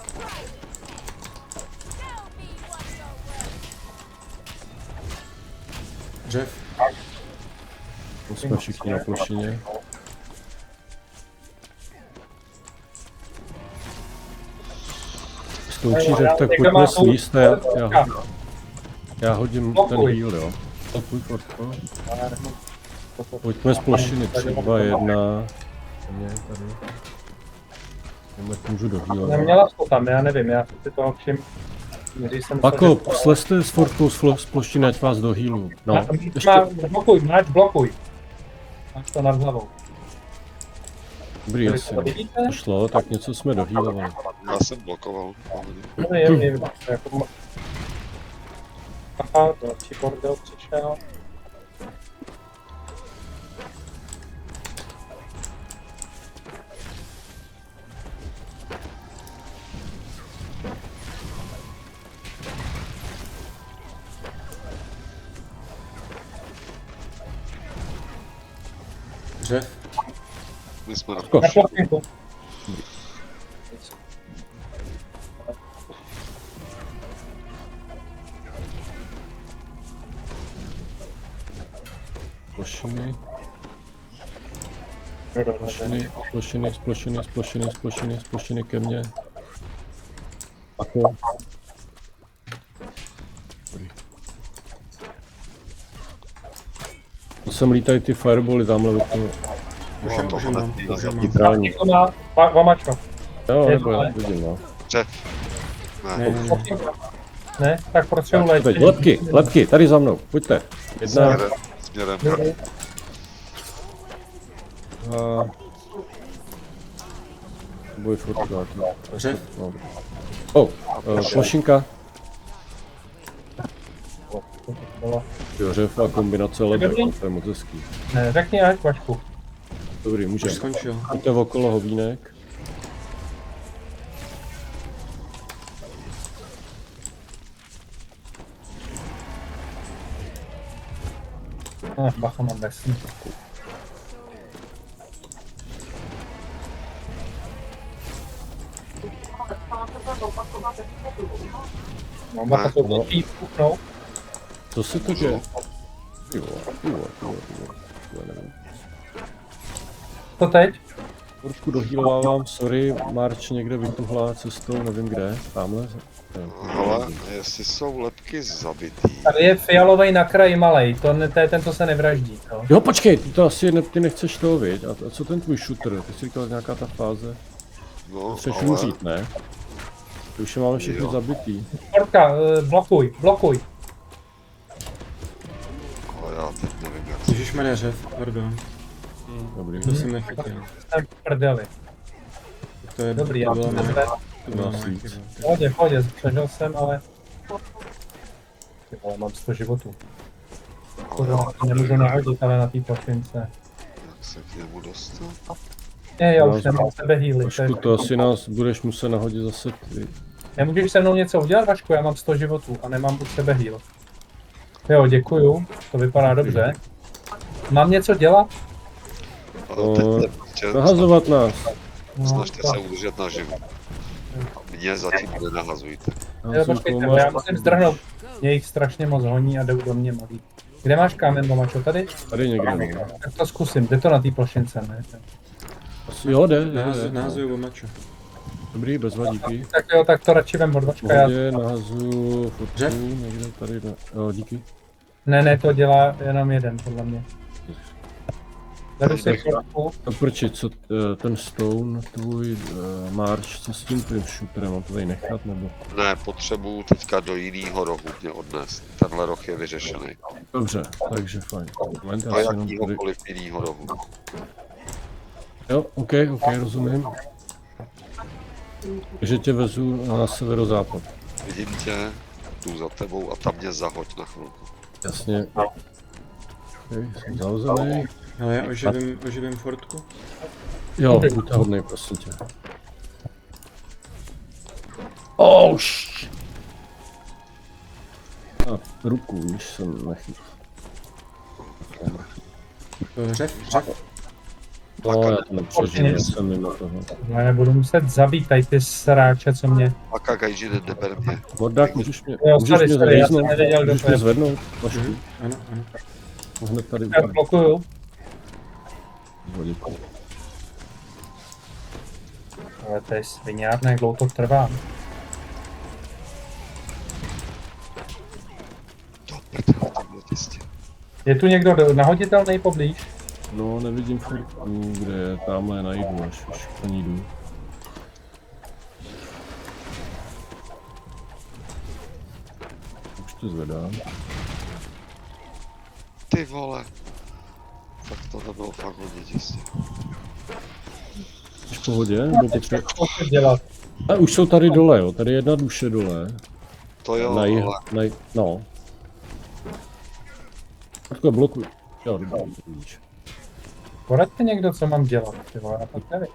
Jeff, Jsme všichni na plošině. Skončí řev, tak pojďme sníst a já hodím ten heal, jo. Pojď, Fortko. Pojďme z plošiny, 3, 2, 1. Můžu dohýlovat. Neměla to tam, já nevím, já si toho všim. Pako, slezte s Fortkou z plošiny, ať vás dohýlu. No, ještě. Blokuj. Máš to nad hlavou. Dobrý, asi. To šlo, tak něco jsme dohýlovali. Já jsem blokoval. No je, jako... Aha, další bordel přišel. Jeff, My jsme na Na Koš. plochinku. Plošiny, Jo, dobře. splošiny ke mně. Ako. To sem lítají ty firebally tamhle od toho. Už je mám. Centrální. Někdo má Vamačo. Jo, Je nebo to já ne. vidím, no. Dřev. Ne, Ne, ne, ne. Ne? Tak potřebuji Teď, léčit. lepky, tady za mnou, pojďte. Jedna, směrem. Dobrý. dva. Boj furt Dřev. plošinka. Jo, řev a kombinace lebek, to je moc hezký. Ne, řekni až Vašku. Dobrý, Už můžeme. skončil. Pojďte okolo hovínek. Bacha, mám besní. No, bacha to No. teď puknou. Co se to děje? Jo, nevím. To teď? Trošku dohýlovávám, sorry, Marč někde vytuhlá cestou, nevím kde, tamhle. Ale jestli jsou lepky zabitý, Tady je fialovej na kraji malej, to je ten, co se nevraždí. No. Jo, počkej, to asi ty nechceš toho, viď? A co ten tvůj shooter? Ty jsi říkal nějaká ta fáze? no, Chceš ale umřít, ne? Ty už je máme všechny Jo. zabitý. Portka, blokuj. ale já teď nevím, jak Ježišmarja, řev, pardon. Dobrý. To jsem nechytil. Jsem v prdeli. To je Dobrý, to já byla to moje, nebude. to byla moje Měsíc. chyba. Pohodě, přežil jsem, ale... Ty vole, mám 100 životů. Kurva, to nemůžu nahodit, ale na té plošince. jak se k němu dostat. Ne, já No, už nemám sebe healy. Trošku to asi nás budeš muset nahodit zase ty. Nemůžeš se mnou něco udělat, Vašku? Já mám 100 životů a nemám už sebe heal. Jo, děkuju, to vypadá dobře. Mám něco dělat? Ale teď je prostě Nahazovat nás. No, snažte tak. se udržet naživu. Mě zatím nenahazujte. Jo, počkejte, já musím zdrhnout. Mě jich strašně moc honí a jdou do mě malý. Kde máš kámen, Momačo? Tady? Tady někde, no. Tak to zkusím, jde to na té plošince, ne? Asi jo, jde. Nahazuju omačo. Dobrý, bezva, díky. Tak jo, tak to radši vem od Vačka, já... Pohodě, nahazuju fotku, Řev? někde tady, jo, díky. Ne, to dělá jenom jeden, podle mě. Beru si fotku. A prči, co ten stone, tvůj March, co s tím tvým shooterem, mám to tady nechat, nebo? Ne, potřebuju teďka do jiného rohu mě odnést. Tenhle roh je vyřešený. Dobře, takže fajn. Moment, já A si jenom tady... jakýhokoliv jinýho rohu. Jo, ok, rozumím. Takže tě vezu na severozápad. Vidím tě, jdu za tebou a tam mě zahoď na chvilku. Jasně. Okay, jsem zahozený. Ale já oživím fortku. Jo, buďte hodnej, prosím tě. Oh, a ruku, když jsem nechytil. Řev. No, já to nepřežiju, já jsem mimo toho. No, já budu muset zabít tady ty sráče, co mě... Aka Gaijin neber mě. Mordák, můžeš mě Jo, sorry, já jsem zvednout? nevěděl, kdo Můžeš to mě je. zvednout? Vašku, Ano. hned tady Já blokuju. děkuji. Ale to je sviňárna, jak dlouho to trvá. To prdele, to bylo tistě. Je tu někdo nahoditelný poblíž? No, nevidím fotku, kde je, tamhle najdu, až po ní jdu. Už to zvedám. Ty vole. Tak to nebylo fakt hodně tistě. Jsi v pohodě? Nebo potřeba... Co chci dělat? A už jsou tady dole, jo, tady je jedna duše dole. To jo, Na jih, ale no. Takhle blokuj. Jo, dobrý, vidíš. Poraďte někdo, co mám dělat, ty vole, já to nevím.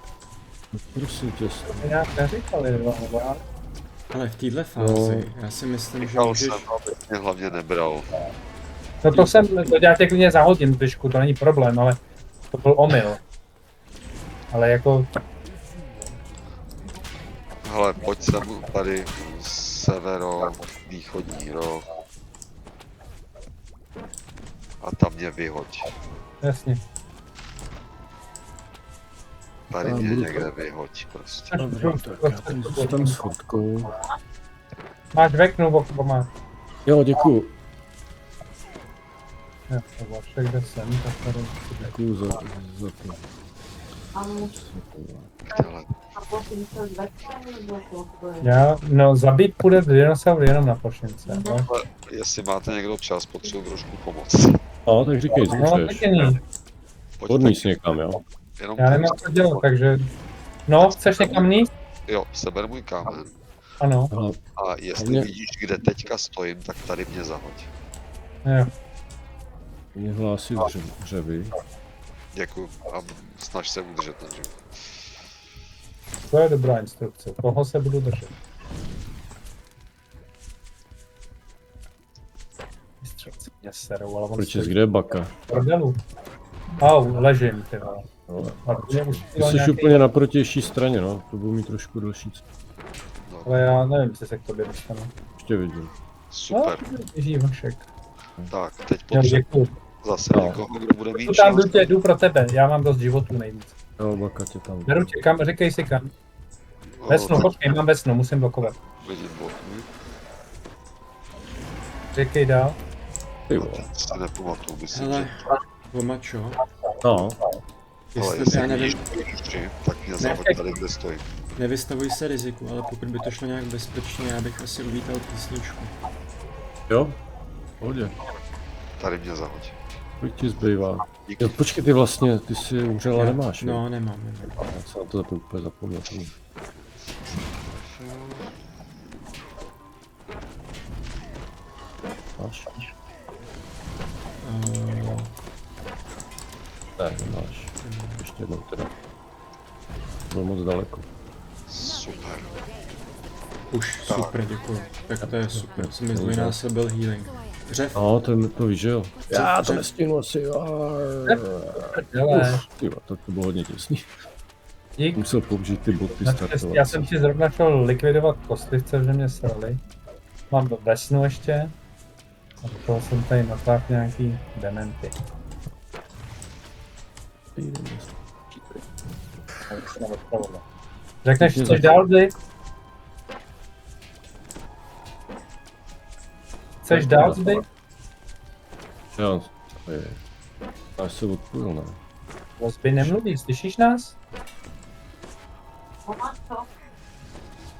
Prosím tě, To nějak neříkali, nebo já... Ale v téhle fázi, já si myslím, že říkal můžeš... jsem, abych mě hlavně nebral. No to já tě klidně zahodím, Tyšku, to není problém, ale to byl omyl. Ale jako, Hele, pojď sem tady severo, východní roh. a tam mě vyhoď. Jasně. Tady Já mě budu někde vyhoď prostě. Dobrý, tak já tam zůstanu s fotkou. Máš veknu, Boma. Jo, děkuju. Jo, to Vašek jde sem, tak tady. Děkuju za to. Ale A potom se zvečer, nebo to je? Já, no zabít půjde dinosaur jenom na plošince. No, jestli máte někdo čas, potřebuji trošku pomoc. No, tak říkej, co no chceš. taky ní. Odníst někam, jo? Jenom Já nemám co dělat, takže... No, chceš někam níst? Jo, seber můj kámen. Ano, Hele, A jestli Hlavně- vidíš, kde teďka stojím, tak tady mě zahoď. jo. mě hlásí dřevy. Děkuju a snaž se udržet ten život. To je dobrá instrukce. Toho se budu držet. Střelci mě serou, ale on Proč stojí kde je baka? v prdelu. Au, ležím, ty vole. No. A mě už Ty chtěl jsi nějaký... úplně na protější straně, no. To budu mít trošku delší. Ale já nevím, jestli se k tobě dostanu. Ještě vidím. Super. No, Ježí, Vašek. Tak, teď Jo, potřebuji děkuju. zase No. někoho, kdo bude mít Tu tam šanci. jdu pro tebe, já mám dost životů nejvíc. Jo, baka tě tam. Beru tě kam, říkej si kam. No, Vesnu, tak počkej, mám vesnu, musím blokovat. vidím botu. Říkej dál. Ty vole. Si nepamatuju, myslím, Hele, že... Vomačo, No, Ale jestli, jestli já nevím, vidíš duši, tak mě zahoď tady, kde stojím. nevystavuj se riziku, ale pokud by to šlo nějak bezpečně, já bych asi uvítal písničku. jo? Pohodě. Tady mě zahoď. Kolik ti zbývá? Díky. Jo, počkej, ty vlastně, ty si umřel a nemáš, jo? No, nemám. Já jsem na to úplně zapomněl. Máš? Uh, Ne, nemáš. Ještě jednou teda. Byl moc daleko. Super. už super, děkuji. Tak to je super, jsem mi zdvojnásobil healing. Řev, No, to víš, že jo. Já to řev. nestihnu asi. Hele, Ty vole, to bylo hodně těsný. dík. Musel použít ty boty Naštěstí, startovat. já jsem si zrovna šel likvidovat kostlivce, že mě srali. Mám vesnu ještě. A do toho jsem tady natáhl nějaký dementy. Řekneš, Děkuji chceš za- dál, Zdy? Chceš dál, Zdy? Jo, to je. Až se odpojil, ne? Zby nemluví, slyšíš nás?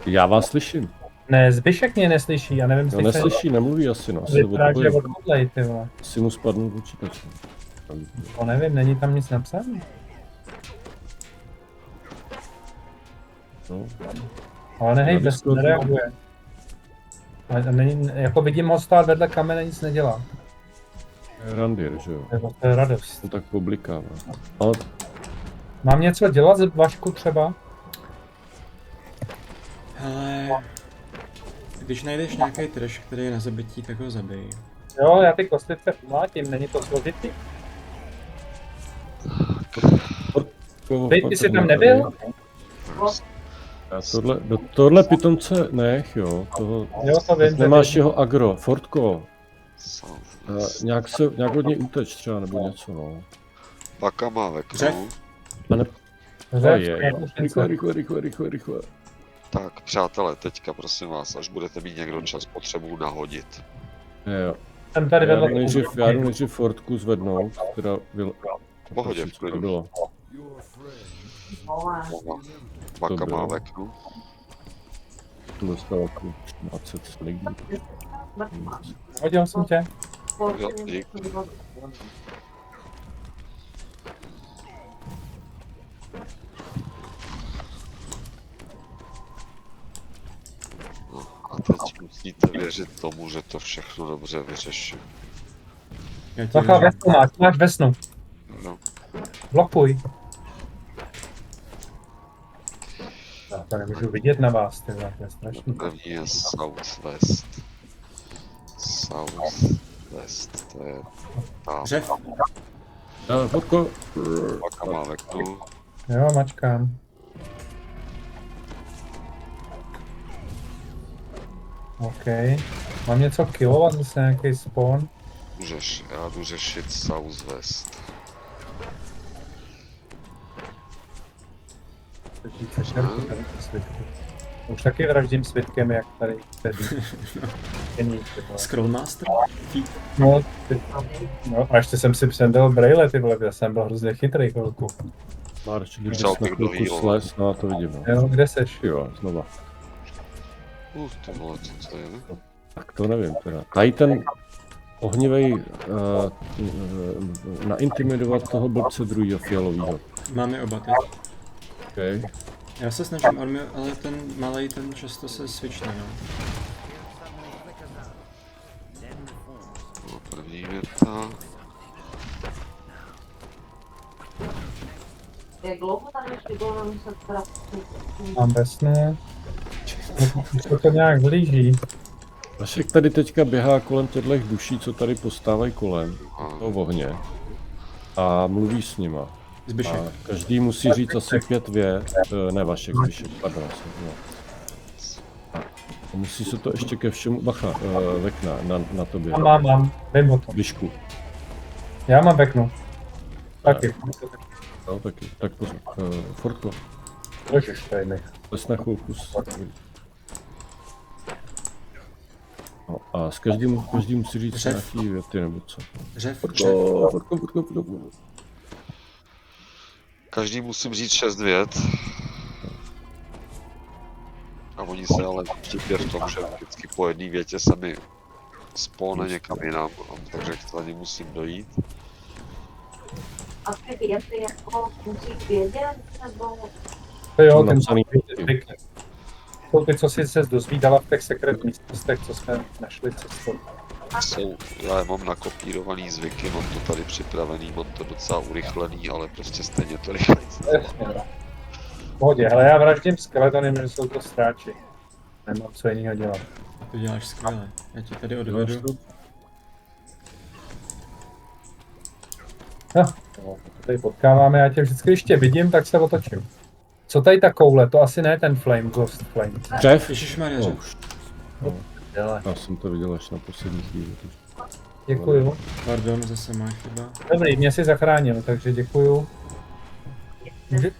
Já vás slyším. Ne, Zbyšek mě neslyší, já nevím, No jestli neslyší, nemluví asi, no. Se vypadá, že je odpojil. odhodlej, ty vole. Asi mu spadnul počítač. To nevím, není tam nic napsané. No. Ale nehej, Na bez Discordu. nereaguje. Ale není, jako vidím ho stát vedle kamene, nic nedělá. Randir, že jo? To je radost. On tak pobliká, no. Ale Mám něco dělat, Vašku, třeba? hele, když najdeš nějaký trash, který je na zabití, tak ho zabij. Jo, já ty kostlice umlátím, není to složitý. Vy, ty jsi tam nebyl? Já tohle pitomce nech, jo. Toho, Jo, to vím. nemáš že- jeho agro. Fortko, Southwest. nějak od něj uteč třeba, nebo něco, no. Baka má veknu. Řev. A ne... Řev, je, já už rychle, něco- rychle. Tak, přátelé, teďka prosím vás, až budete mít někdo čas, potřebuju nahodit. Jo. Jsem tady Já vedle. jdu nejdřív Fortku zvednout, teda V pohodě, v to klidu. bylo. Baka To má bylo. veknu. Dostal jako 20 lidí. Hodil jsem tě. Jo, dík. No, a teď musíte věřit tomu, že to všechno dobře vyřeším. Já ti Bacha, věřím. vesnu máš vesnu. No, Blokuj. Já to nemůžu vidět na vás, ty vole, to je strašný. první je Southwest. Southwest, to je ta Řev, Fortko. Baka má veknu. Jo, mačkám. OK. Mám něco killovat, zase nějaký spawn. Já jdu řešit Southwest. Už taky vraždím svitkem, jak tady jiný. Scrollmaster? Feed? No, a ještě jsem si přendal braille, ty vole, já jsem byl hrozně chytrý chvilku. Marč, když Přál na bych do chvilku heal. sles, no to vidím. No. Jo, kde seš? Jo, znova. Ty vole, co to je? Tak to nevím teda. Tady ten ohnivej naintimidovat toho blbce druhýho fialovýho. Máme oba teď. Okay. Já se snažím, ale ten malej, ten často se switchne, no. No, první věta. Jak dlouho tam ještě bylo muset pracovat? Mám vesnu. Už to nějak blíží. Vašek tady teďka běhá kolem těchto duší, co tady postávají kolem toho ohně. A mluví s nima. Zbyšek. A každý musí říct asi 5 vět. Ne, Vašek, Zbyšek, pardon. No. A musí se to ještě ke všemu, bacha, Vekna, na tobě. Mám, vím o tom. Vyšku. Já mám veknu. Taky. No, taky. Tak pozor. Fortko, Ježiš, tady mi. les na chvilku. No, a s každým musí říct Řev. nějaký věty, nebo co. Řev, Fortko. Každý musím říct 6 vět. A oni se ale vtipě v tom, že vždycky po jedné větě se mi spolne někam jinam, takže k to ani musím dojít. A ty věci jako musíš vědět, nebo... To jo, ten Napsaný. jsou ty, co si se dozvídala v těch sekret místnostech, co jsme našli cestou. Já je mám nakopírovaný zvyky, mám to tady připravený, mám to docela urychlený, ale prostě stejně to rychle Jasně, no. V pohodě, hele, já vraždím skeletony, že jsou to stráči. Nemám co jiného dělat. to děláš skvěle. Já ti tady odvedu. No, tady potkáváme, já tě vždycky, když tě vidím, tak se otočím. Co tady ta koule? To asi ne ten flame, ghost flame. Řev? Ježišmarja, No, řev. už. Děle. Já jsem to viděl až na poslední chvíli. Děkuju. Pardon, zase má chyba. Dobrý, mě si zachránil, takže děkuju.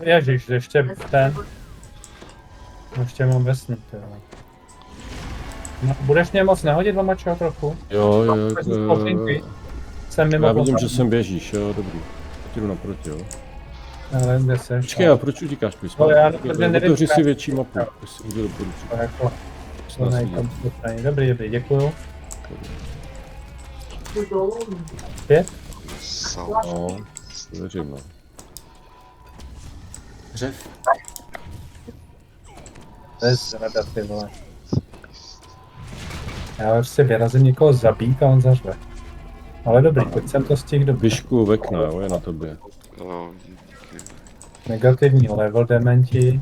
Ježiš, ještě ten. Ještě mám vesnu, jo. No, budeš mě moc nehodit, Lomačo, trochu? Jo, Jsem mimo já vidím, kompas. že sem běžíš, jo, dobrý. Ti jdu naproti, jo. Ale kde seš? Počkej, a proč utíkáš písmo? No, já nevím, Otevři si kam- větší mapu, to si můžu doporučit. To jako, to Snad si nejkam stupňuji. Dobrý, děkuju. Tu dolů. 5? No, to věřím, no. Řev. To je zrada, ty vole. Já už si vyrazím někoho zabít a on zařve. Ale dobrý, teď jsem to stihl dobře. Vyšku Vekna, jo, je na tobě. Jo, díky. Negativní level dementi.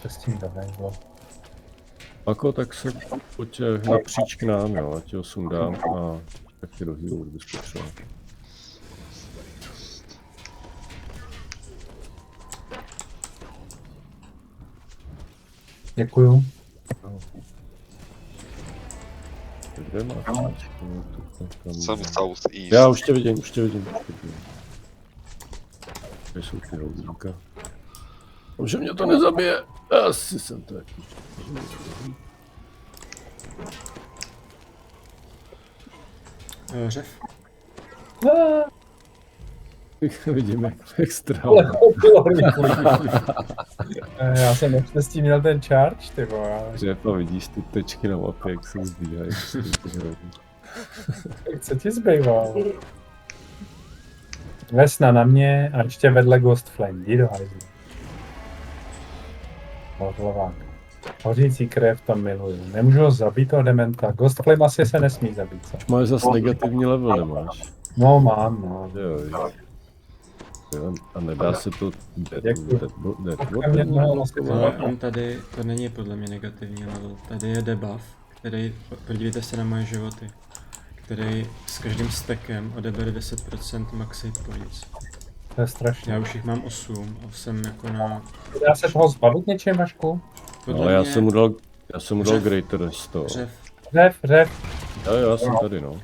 To s tím dovezlo. Ako, tak se pojď napříč k nám, jo, ať ho sundám a tak tě do healu, kdybys potřeboval. Děkuju. Kde máš? Jsem South East. Já už tě vidím. Kde jsou ty roudíka? Že mě to nezabije. Asi jsem to jaký. Řev. Vidím, jak strál. Ale chopilo rychle. Já jsem naštěstí měl ten charge, ty vole. Řepa, vidíš ty tečky na mapě, jak se zbíhají. Co ti zbývá? Vesna na mě a ještě vedle Ghost Flame. Jdi do hajzlu. Hodlovák. Hořící krev tam miluju. Nemůžu ho zabít, toho dementa. Ghost Flame asi se nesmí zabít. Co? Máš zase negativní level, nemáš? No mám, no. Jo. A nedá se to Ale on tady, to není podle mě negativní level, tady je debuff, který, podívejte se na moje životy, který s každým stackem odebere 10% max hit points. To je strašné. Já už jich mám 8 a jsem jako na... Dá se toho zbavit něčím, Vašku? Podle Ale já mě jsem mu dal Řev. Greater 100. Řev. Řev. Jo, já jsem tady, no.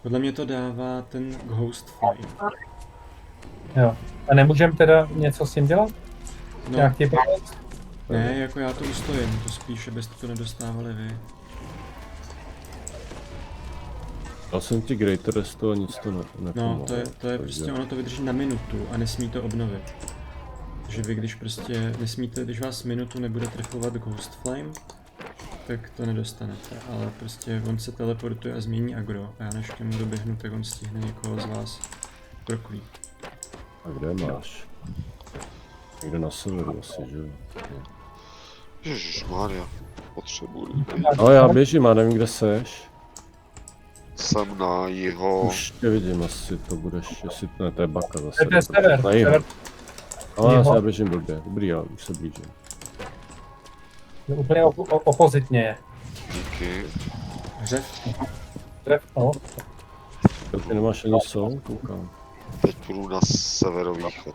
Podle mě to dává ten Ghost Flame. Jo. A nemůžem teda něco s tím dělat? No, Nějaký pomoc? ne, jako já to ustojím, to spíš, abyste to nedostávali vy. Dal jsem ti Greater Resto a nic to nepomohlo. No, to je prostě, ono to vydrží na minutu a nesmí to obnovit. Takže vy když prostě nesmíte, když vás minutu nebude trefovat Ghost Flame, tak to nedostanete, ale prostě on se teleportuje a změní agro a já než k němu doběhnu, tak on stihne někoho z vás proklít. A kde máš? Někde na severu asi, že jo? Ježišmarja, potřebuji. Ale já běžím, a nevím, kde seš. Jsem na jeho... Už tě vidím, asi to budeš, jestli ne, to je baka zase. To je sever. Na jihu. Sever. Ale jiho. já běžím blbě, dobrý, já už se blížím. Úplně opozitně je. Díky. Hřev, No. Ty nemáš ani sol? Koukám. Teď půjdu na severovýchod.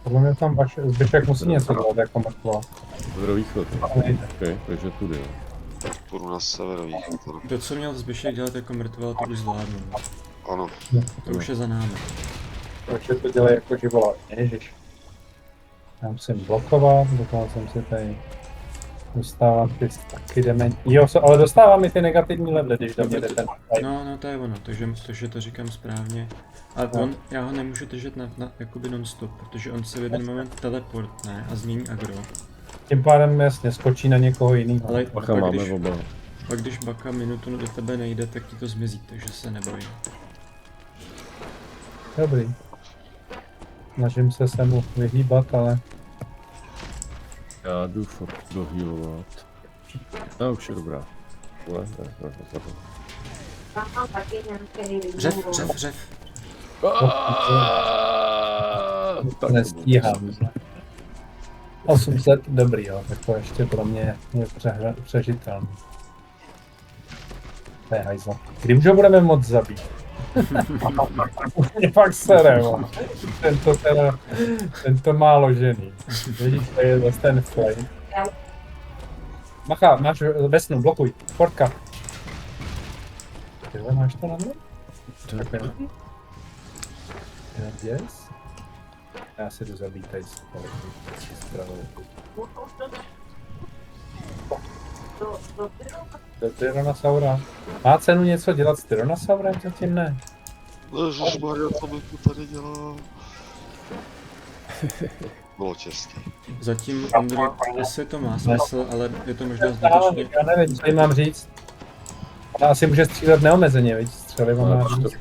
Podle mě tam až zbyšek musí něco dělat jako mrtvo. Severovýchod, jo. Ale Okay, takže tudy, jo. Teď půjdu na severovýchod, ano. to co měl Zbyšek dělat jako mrtvel, to už zvládnu. Ano. To už je za námi. takže to dělají jako živola. Ježiš. Já musím blokovat, do toho jsem si tady dostávám ty taky dementní. Jo, ale dostávám i ty negativní levely, když do mě jde ten fight. No, to je ono, takže to říkám správně. A já ho nemůžu držet jakoby non-stop, protože on se v jeden moment teleportne a změní agro. Tím pádem jasně skočí na někoho jiného. Ale Bacha, máme oba. pak když Baka minutu do tebe nejde, tak ti to zmizí, takže se neboj. Dobrý. Snažím se mu vyhýbat, ale Já jdu fakt dohýlovat. A už je dobrá. Ne. Řev. nestíhám. 800, dobrý, jo, tak to ještě pro mě je přežitelný. To je hajzlo. Kdy už ho budeme moc zabít? Mě fakt sere, jo. Tento málo žený. Vidíš, to je zase ten flame. Bacha, máš vesnu, blokuj, portka. Tyhle, máš to na mě? Takhle na mě? Yes. Já se jdu zabít tady s pravou. Do Tyrannosaura. Má cenu něco dělat s Tyrannosaurem? Zatím ne. Ježišmarja, co mi tu tady dělá? Bylo čestný. Zatím, Ondro, asi to má smysl, ale je to možná Já zbytečně. nevím, co jim mám říct. Ale asi může střílet neomezeně, víš? Střelivo má říct.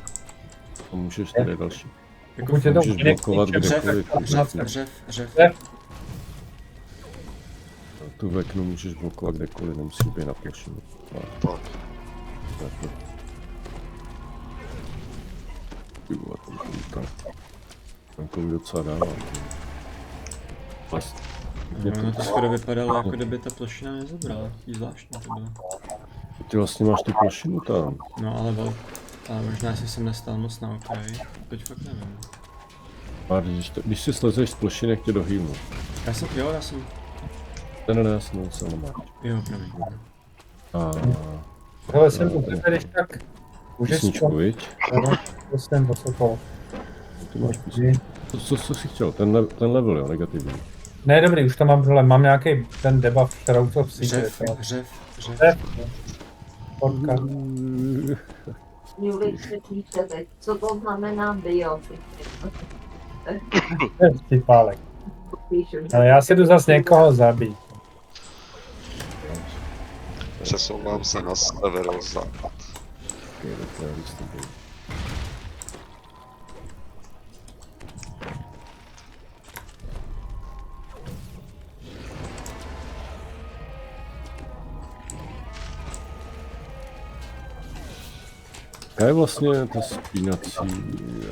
To můžeš tady další. Jako Pokud je to Můžeš blokovat kdekoliv. Řev. Tu veknu můžeš blokovat kdekoliv, nemusí být na plošinu. Tak. Tam to docela dává. Vlastně. No, to skoro vypadalo, jako kdyby ta plošina nezabrala. Jí zvláštní to bylo. Ty vlastně máš tu plošinu tam. No, ale možná si jsem nestál moc na okraji. Teď fakt nevím. A když si slezeš z plošiny, jak tě dohýlnu. Já jsem. Ne, já jsem musel na máč. Jo, promiň. A Hele, jsem úplně když tak. Můžeš písničku, viď? to jsem poslouchal. Ty máš písničku. Co jsi chtěl? Ten level, jo, negativní. Ne, dobrý, už to mám tohle. Mám nějaký ten debuff, kterou to přijde. Řev. Portka. Julii, vysvětlíte teď, co to znamená bio. Vtipálek. Píšu, Ale já si jdu zase někoho zabít. Přesouvám se na severozápad. Jaká je vlastně ta spínací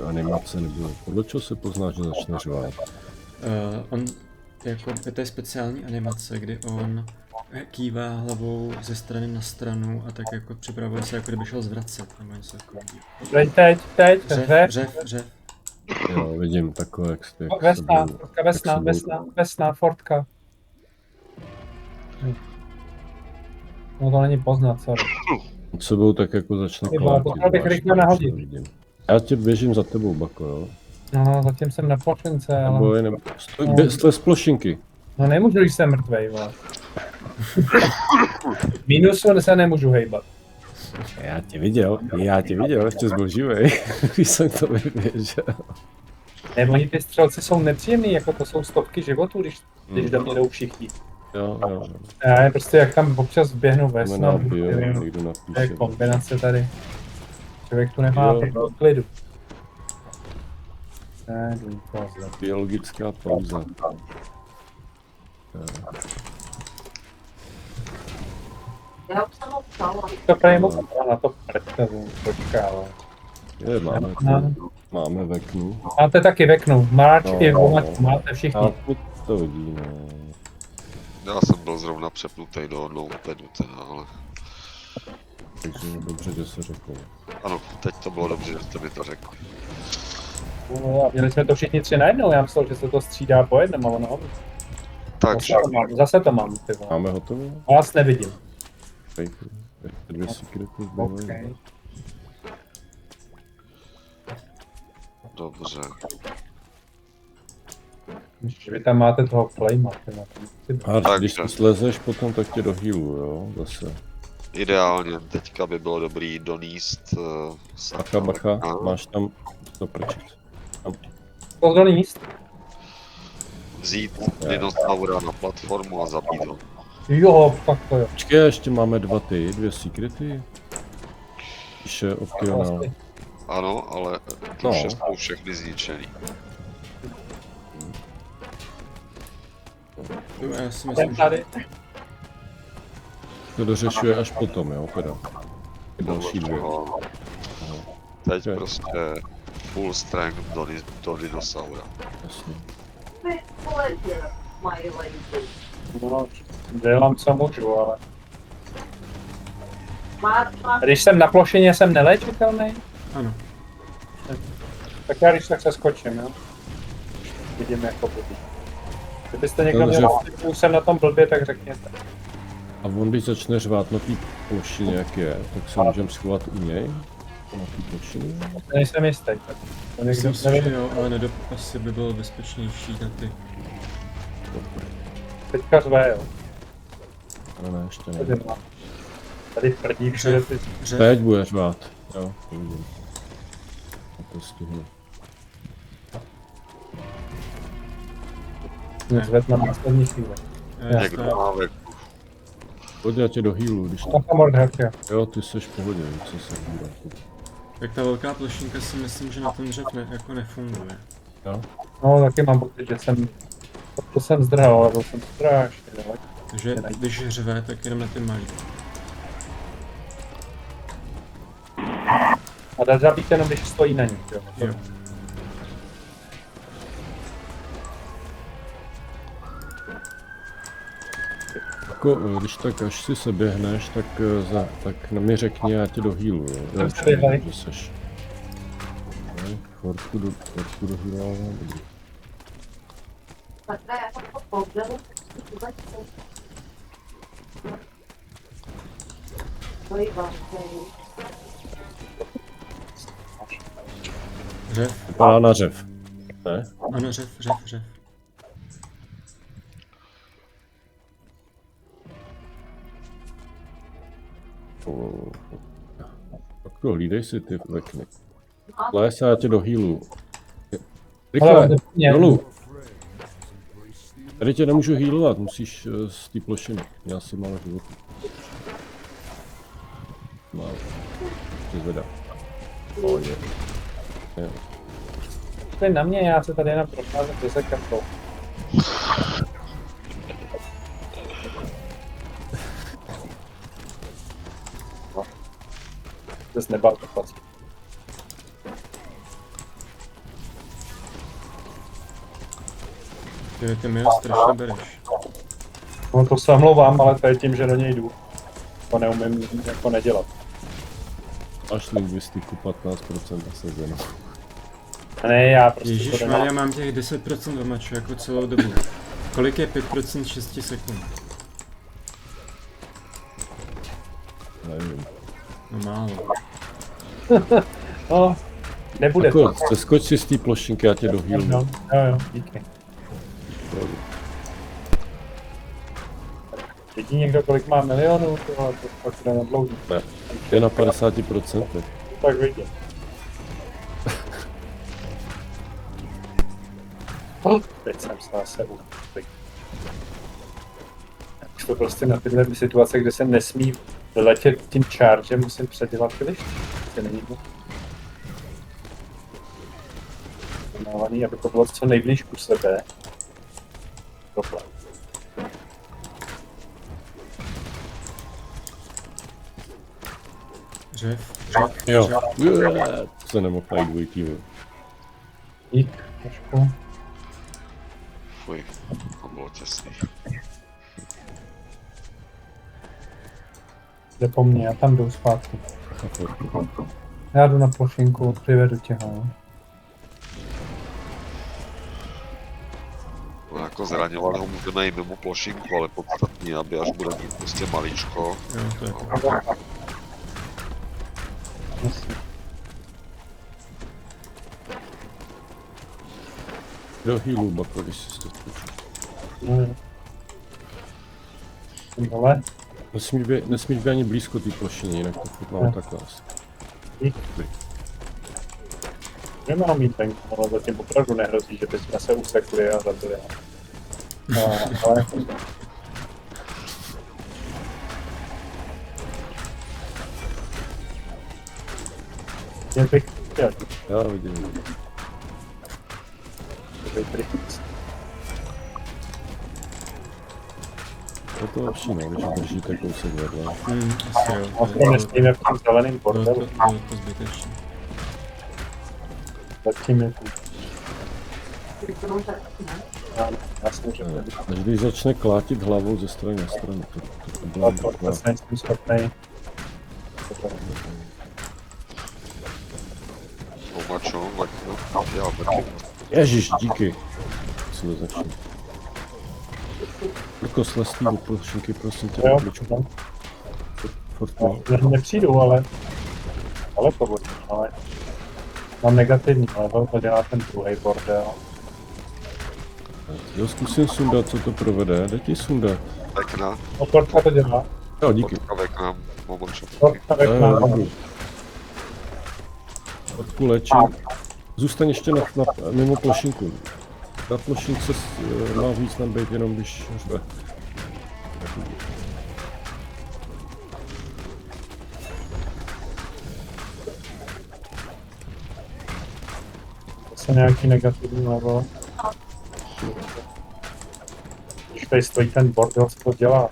animace, nebo podle čeho se pozná, že začne řvát? On, jako, to je speciální animace, kdy on kývá hlavou ze strany na stranu a tak jako připravuje se, jako kdyby šel zvracet, nebo něco takového. Teď, Řev. Jo, vidím takové, jak jste... Vesna, fortka. No to není poznat, sorry. Pod sebou tak jako začne Ty vole, klátit. potřeboval bych rychle nahodit. Já tě běžím za tebou, Bako, jo? No, zatím jsem na plošince, ale... Neboj, stoj z plošinky. No nemůžu, když jsem mrtvej, vole. Minusu se nemůžu hejbat. Já tě viděl, ještě byl živej, když jsem to vyběžel. Ne, oni ty střelci jsou nepříjemný, jako to jsou stovky životů, když do mě jdou všichni. Jo. Já je prostě, jak tam občas běhnu ve Máme snu, nápil, nevím, někdo to je napíše. kombinace tady. Člověk tu nemá Jo. klidu. Ne, důkazle. Biologická pauza. Já už jsem ho psala. To prej moc na to představu, počká, ale... Máme veknu. Máte taky veknu, Marč No, i no, Vomač, no. máte všichni. A to vidí, no. Já jsem byl zrovna přepnutý do notepedu teda, ale... Takže dobře, že se řekl. Ano, teď to bylo dobře, že jste mi to řekli. No, a měli jsme to všichni tři najednou, já myslel, že se to střídá po jednom, ale no. Takže, Zase to mám, ty vole. Máme hotové? Vás nevidím. Ještě 2 sekrety Okay. zbývají. dobře. Vy tam máte toho flama, ty na tom. A Tak, když tak. slezeš potom, tak tě do healu, jo, zase. Ideálně teďka by bylo dobrý doníst Bacha, máš tam to prčit. To doníst? vzít dinosaura na platformu a zabít ho. Jo, tak to jo. Počkej, ještě máme 2 sekrety. Píše optional. Vlastně. Ano, ale No. už jsou všechny zničený. Jo, já si Jsem myslím, že tady. To dořešuje až potom, jo, teda. Další 2. No. Teď Ok. prostě full strength do dinosaura. Jasně. Mají lidi. No, dělám co můžu, ale... Má Když jsem na plošině, jsem neléčitelný, ano. tak já když tak se skočím, jo. Vidím jako blbý. Kdybyste někdo Dobře. měl, už jsem na tom blbě, tak řekněte. A on když začne řvát na té plošině, jak je, tak se můžeme schovat u něj? Na té plošině? Nejsem jistý. Tak. To někdo, Myslím si, že nevím, jo, ale asi by bylo bezpečnější na ty. teďka řve, jo. Ale ne, ještě ne. Tady má. Tady prdí všude ty. Řev, Teď bude řvát. Jo, to vidím. A to stihnu. Zved na poslední chvíli. Někdo má veku. Pojď, já tě do healu, když to... Na Mordhak, jo. Jo, ty jsi v pohodě, co se hýrá. tak ta velká plošinka si myslím, že na ten řev jako nefunguje. Jo? No, taky mám pocit, že jsem... To jsem zdrhal, ale byl jsem strašně daleko. Takže když řve, tak jenom na ty malý. A dá zabít jenom, když stojí na nich, jo. Jo. Jako, když tak, až si se běhneš, tak na mě řekni, já tě do healu, jo. Jsem se běhej. Že seš. Chorku do healu, dobrý. takhle jako to povřelu, vůbec to je vlastně. Řev, Vypadá na řev. Ne? ano, řev. Tak to hlídej si ty vekny. Les, já tě do healu. Ale Rychle, mě- dolů. Tady tě nemůžu healovat, musíš z té plošiny. Já si málo životů. Málo. Tě zvedá. Pohodě. Jo. To je na mě, já se tady jenom procházím do sekrtou. To se nebál to plací. Ty mi ho strašně bereš. No to se omlouvám, ale to je tím, že do něj jdu. To neumím jako nedělat. Až lingvistiku 15% nasazeno. Ne, já prostě to Ježišmarja, nemám. mám těch 10% omačů jako celou dobu. Kolik je 5% 6 sekund? Nevím. No málo. No, nebude Jako, to. seskoč si z té plošinky, já tě dohýlnu. No, jo, díky. Vidí někdo, kolik má milionů, tohle, to pak jde na dlouhý. Ne, je na 50%. Tak vidím. Teď jsem se zase uhlík. Už to prostě na tyhle situace, kde se nesmí letět tím chargem, musím předělat klišť. To není to. Namávaný, aby to bylo co nejblíž u sebe. Tohle. Řev. Jo. Se nemohl najít dvojitý. Dík, trošku. Fuj, to bylo těsný. Jde po mně, já tam jdu zpátky. Já jdu na plošinku, přivedu tě ho. No, jako zraňovat ho můžeme i mimo plošinku, ale podstatný, aby až bude mít prostě maličko. Jo, to je to. Do healu, bako, když si to skočí. Ale Nesmíš být ani blízko té plošiny, jinak to furt mám takhle asi. nemám mít venku, ale zatím opravdu nehrozí, že bychom se usekli a zabili. No, ale jen bych chtěl, Já vidím. být rychlíc. Je to lepší, no, když držíte kousek vedle. Asi jo. A to nesmíme v tom zeleném Bylo bordelu, to zbytečné. zatím je tu. Jasně, že to Než když začne klátit hlavou ze strany na stranu, to byla to taková. vůbec nejsem schopnej. Omačo, no, já taky. Ježiš, díky. Co to začne? Jako slestý do plošinky, prosím tě, Jo, kličku. no, Furt no, nepřijdu, ale pohodě, ale mám negativní level, to dělá ten druhý bordel. Jo, zkusím sundat, co to provede. Jde ti sundat. Vekna, Oportka to dělá. Jo, díky. potka vekna, omačo. Oportka vekna. Odku léčí. Zůstaň ještě mimo plošinku. Na plošince má význam být jenom když řve. Zase nějaký negativní level. Když tady stojí ten bordel, co to dělá.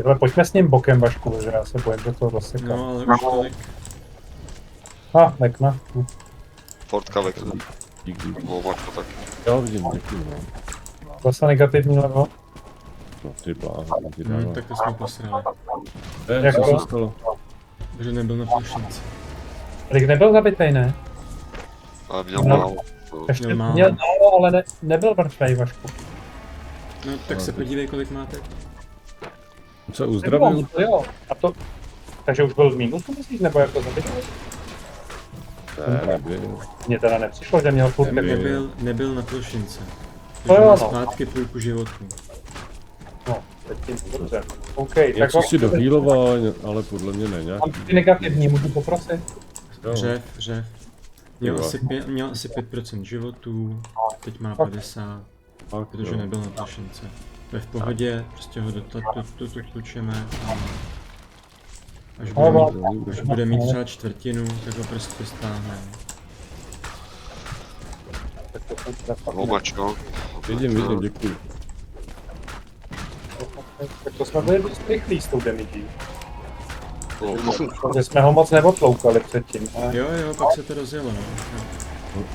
Hele, pojďme s ním bokem, Vašku, že já se bojím, že to rozseká. No, ale už tolik. Vekna. Fortka vekna, Díky. omačo taky. Já vidím, děkuji. No. Zase negativní level. No ty bláho, ty dává. Tak to jsme posrali. Jak Co to? se stalo? Protože nebyl na plošince. Rick nebyl zabitej, ne? Ale měl No. málo. No, Ještě Měl málo. měl málo, ale nebyl mrtvej, Vašku. No, tak se podívej, kolik máte. On se Nebylo, uzdravil? to jo. A to... Takže už byl v mínusu, myslíš, nebo jako zabitej? Ne, nebyl. Mně teda nepřišlo, že měl furt Nebyl na plošince. To jo, Takže má no. zpátky půlku životů. No, teď tím dobře. OK, Jak tak jsi si dohýloval, ale podle mě ne, nějak. mám ty negativní, můžu poprosit? Jo. Řev. Měl asi 5% životů, teď má 50, Fakt, protože jo. nebyl na plošince. To je v pohodě, prostě ho dotlučeme a až Ale bude mít třeba čtvrtinu, tak ho prostě stáhneme. Tak to jsem teda fakt omačo. Vidím, děkuji. Tak to jsme byli dost rychlí s tou damagí. No, Protože jsme ho moc neotloukali předtím. Ale... Jo, pak se to rozjelo, no.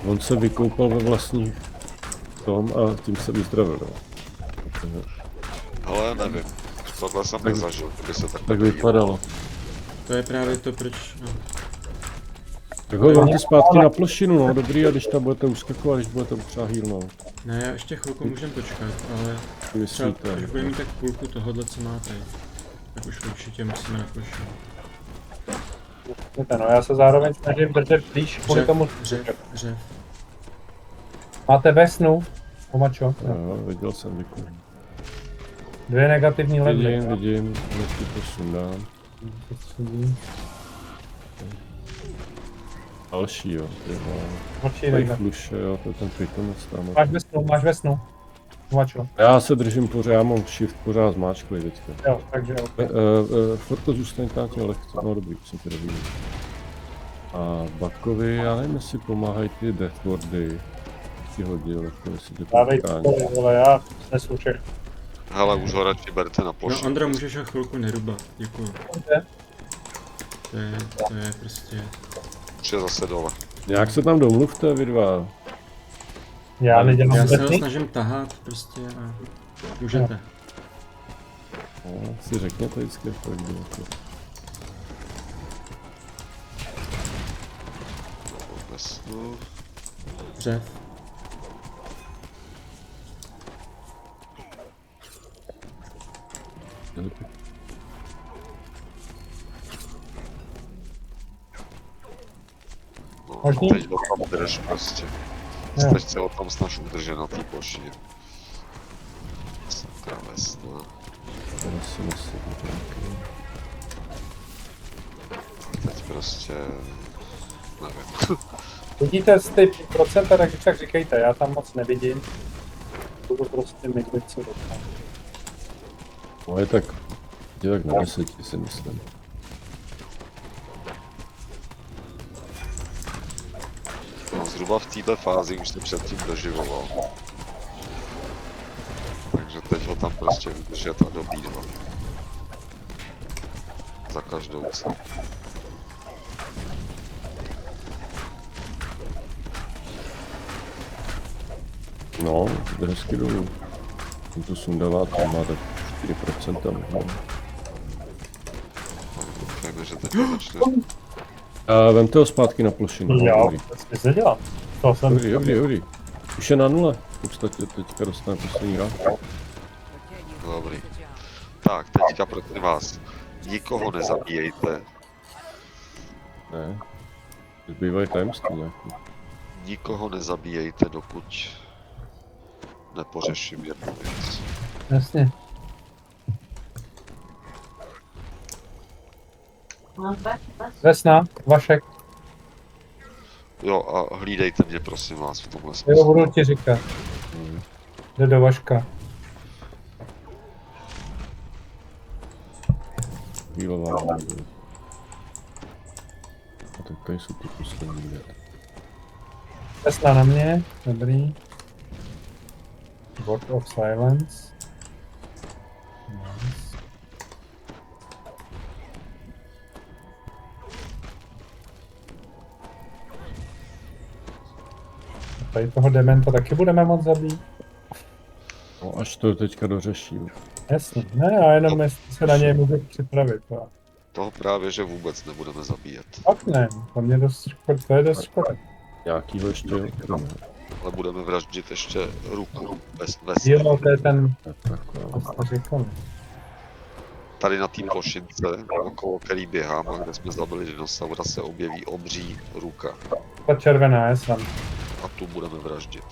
On se vykoupal ve vlastní tom a tím se vyzdravil. No. ale nevím. Tohle jsem nezažil, kdyby se takhle Tak vypadalo. To je právě to, proč, no. Tak ho vemte zpátky na plošinu, no dobrý, a když tam budete uskakovat, když budete třeba healnout. Ne, ještě chvilku můžeme počkat, ale třeba, myslíte? až budeme mít tak půlku tohohle, co máte, tak už určitě musíme na plošinu. No, já se zároveň snažím držet blíž kvůli tomu. Dřev. Máte vesnu, Pomačo? Jo, viděl jsem, děkuji. 2 negativní levely. Vidím, hned ti to sundám. Další, jo, ty vole. Mlčí Tady nejde. fluše, jo, to je ten pitomec tam. Máš vesnu. Pomačo. Já se držím pořád, já mám shift pořád zmáčklý teďka. Jo, takže ok. Forko, zůstaň tam tě lehce, no dobrý, jsem tě dobrý. A Bakovi, já nevím, jestli pomáhají ty deathwardy. Ti hodil, jako jestli tě Dávej potkání. to, ale já nesu všechno. Hele, už ho radši berte na No plošinu. Ondra, můžeš ho chvilku nerubat, děkuju. Dobře. To je prostě... Už je zase dole. Nějak se tam domluvte, vy dva. Já nedělám Já se ho vesny. snažím tahat prostě a můžete. No, si řekněte vždycky, jak to jde. Jako. Vesnu. Dřev. No, Možný? teď ho tam drž prostě. Jo. Teď se ho tam snaž udržet na té plošině. Sakra vesna. Teraz si myslím, že taky. Teď prostě... Nevím. Vidíte z ty procenta, tak když tak říkejte, já tam moc nevidím. Budu prostě někde co dostat. No je tak, je tak na 10 si myslím. No, zhruba v této fázi už se předtím doživoval. Takže teď ho tam prostě udržet a dobít ho. Za každou cenu. No, jde hezky dolů. Jsem to sundává, tam má tak 4% možná. Doufejme, že teď začne. A vemte ho zpátky na plošinu. No, Jo, dobrý. to si nedělám. To jsem... Dobrý. Už je na nule. V podstatě teďka dostane poslední rák. Dobrý. Tak, teďka prosím vás. Nikoho nezabíjejte. Ne. Zbývají tajemství nějaký. Nikoho nezabíjejte, dokud nepořeším jednu věc. Jasně. Vesna, Vašek. Jo, a hlídejte mě, prosím vás, v tomhle Jo, smyslu. budu ti říkat. Jde do Vaška. Chvílová. A tak tady jsou ty poslední věc. Vesna na mě, dobrý. Word of Silence. Nice. A tady toho dementa taky budeme moc zabít? No až to teďka dořeším. Jasně, ne, a jenom jestli se na něj můžu připravit. Jo. Toho právě, že vůbec nebudeme zabíjet. Pak ne, to mě dost škoda, to je dost škoda. Nějakýho ještě jo? Ale budeme vraždit ještě ruku bez Jo, to je ten, Tak, to jste říkali. Tady na té plošince, okolo který běhám a kde jsme zabili dinosaura, se objeví obří ruka. Ta červená, jasně. A tu budeme vraždit.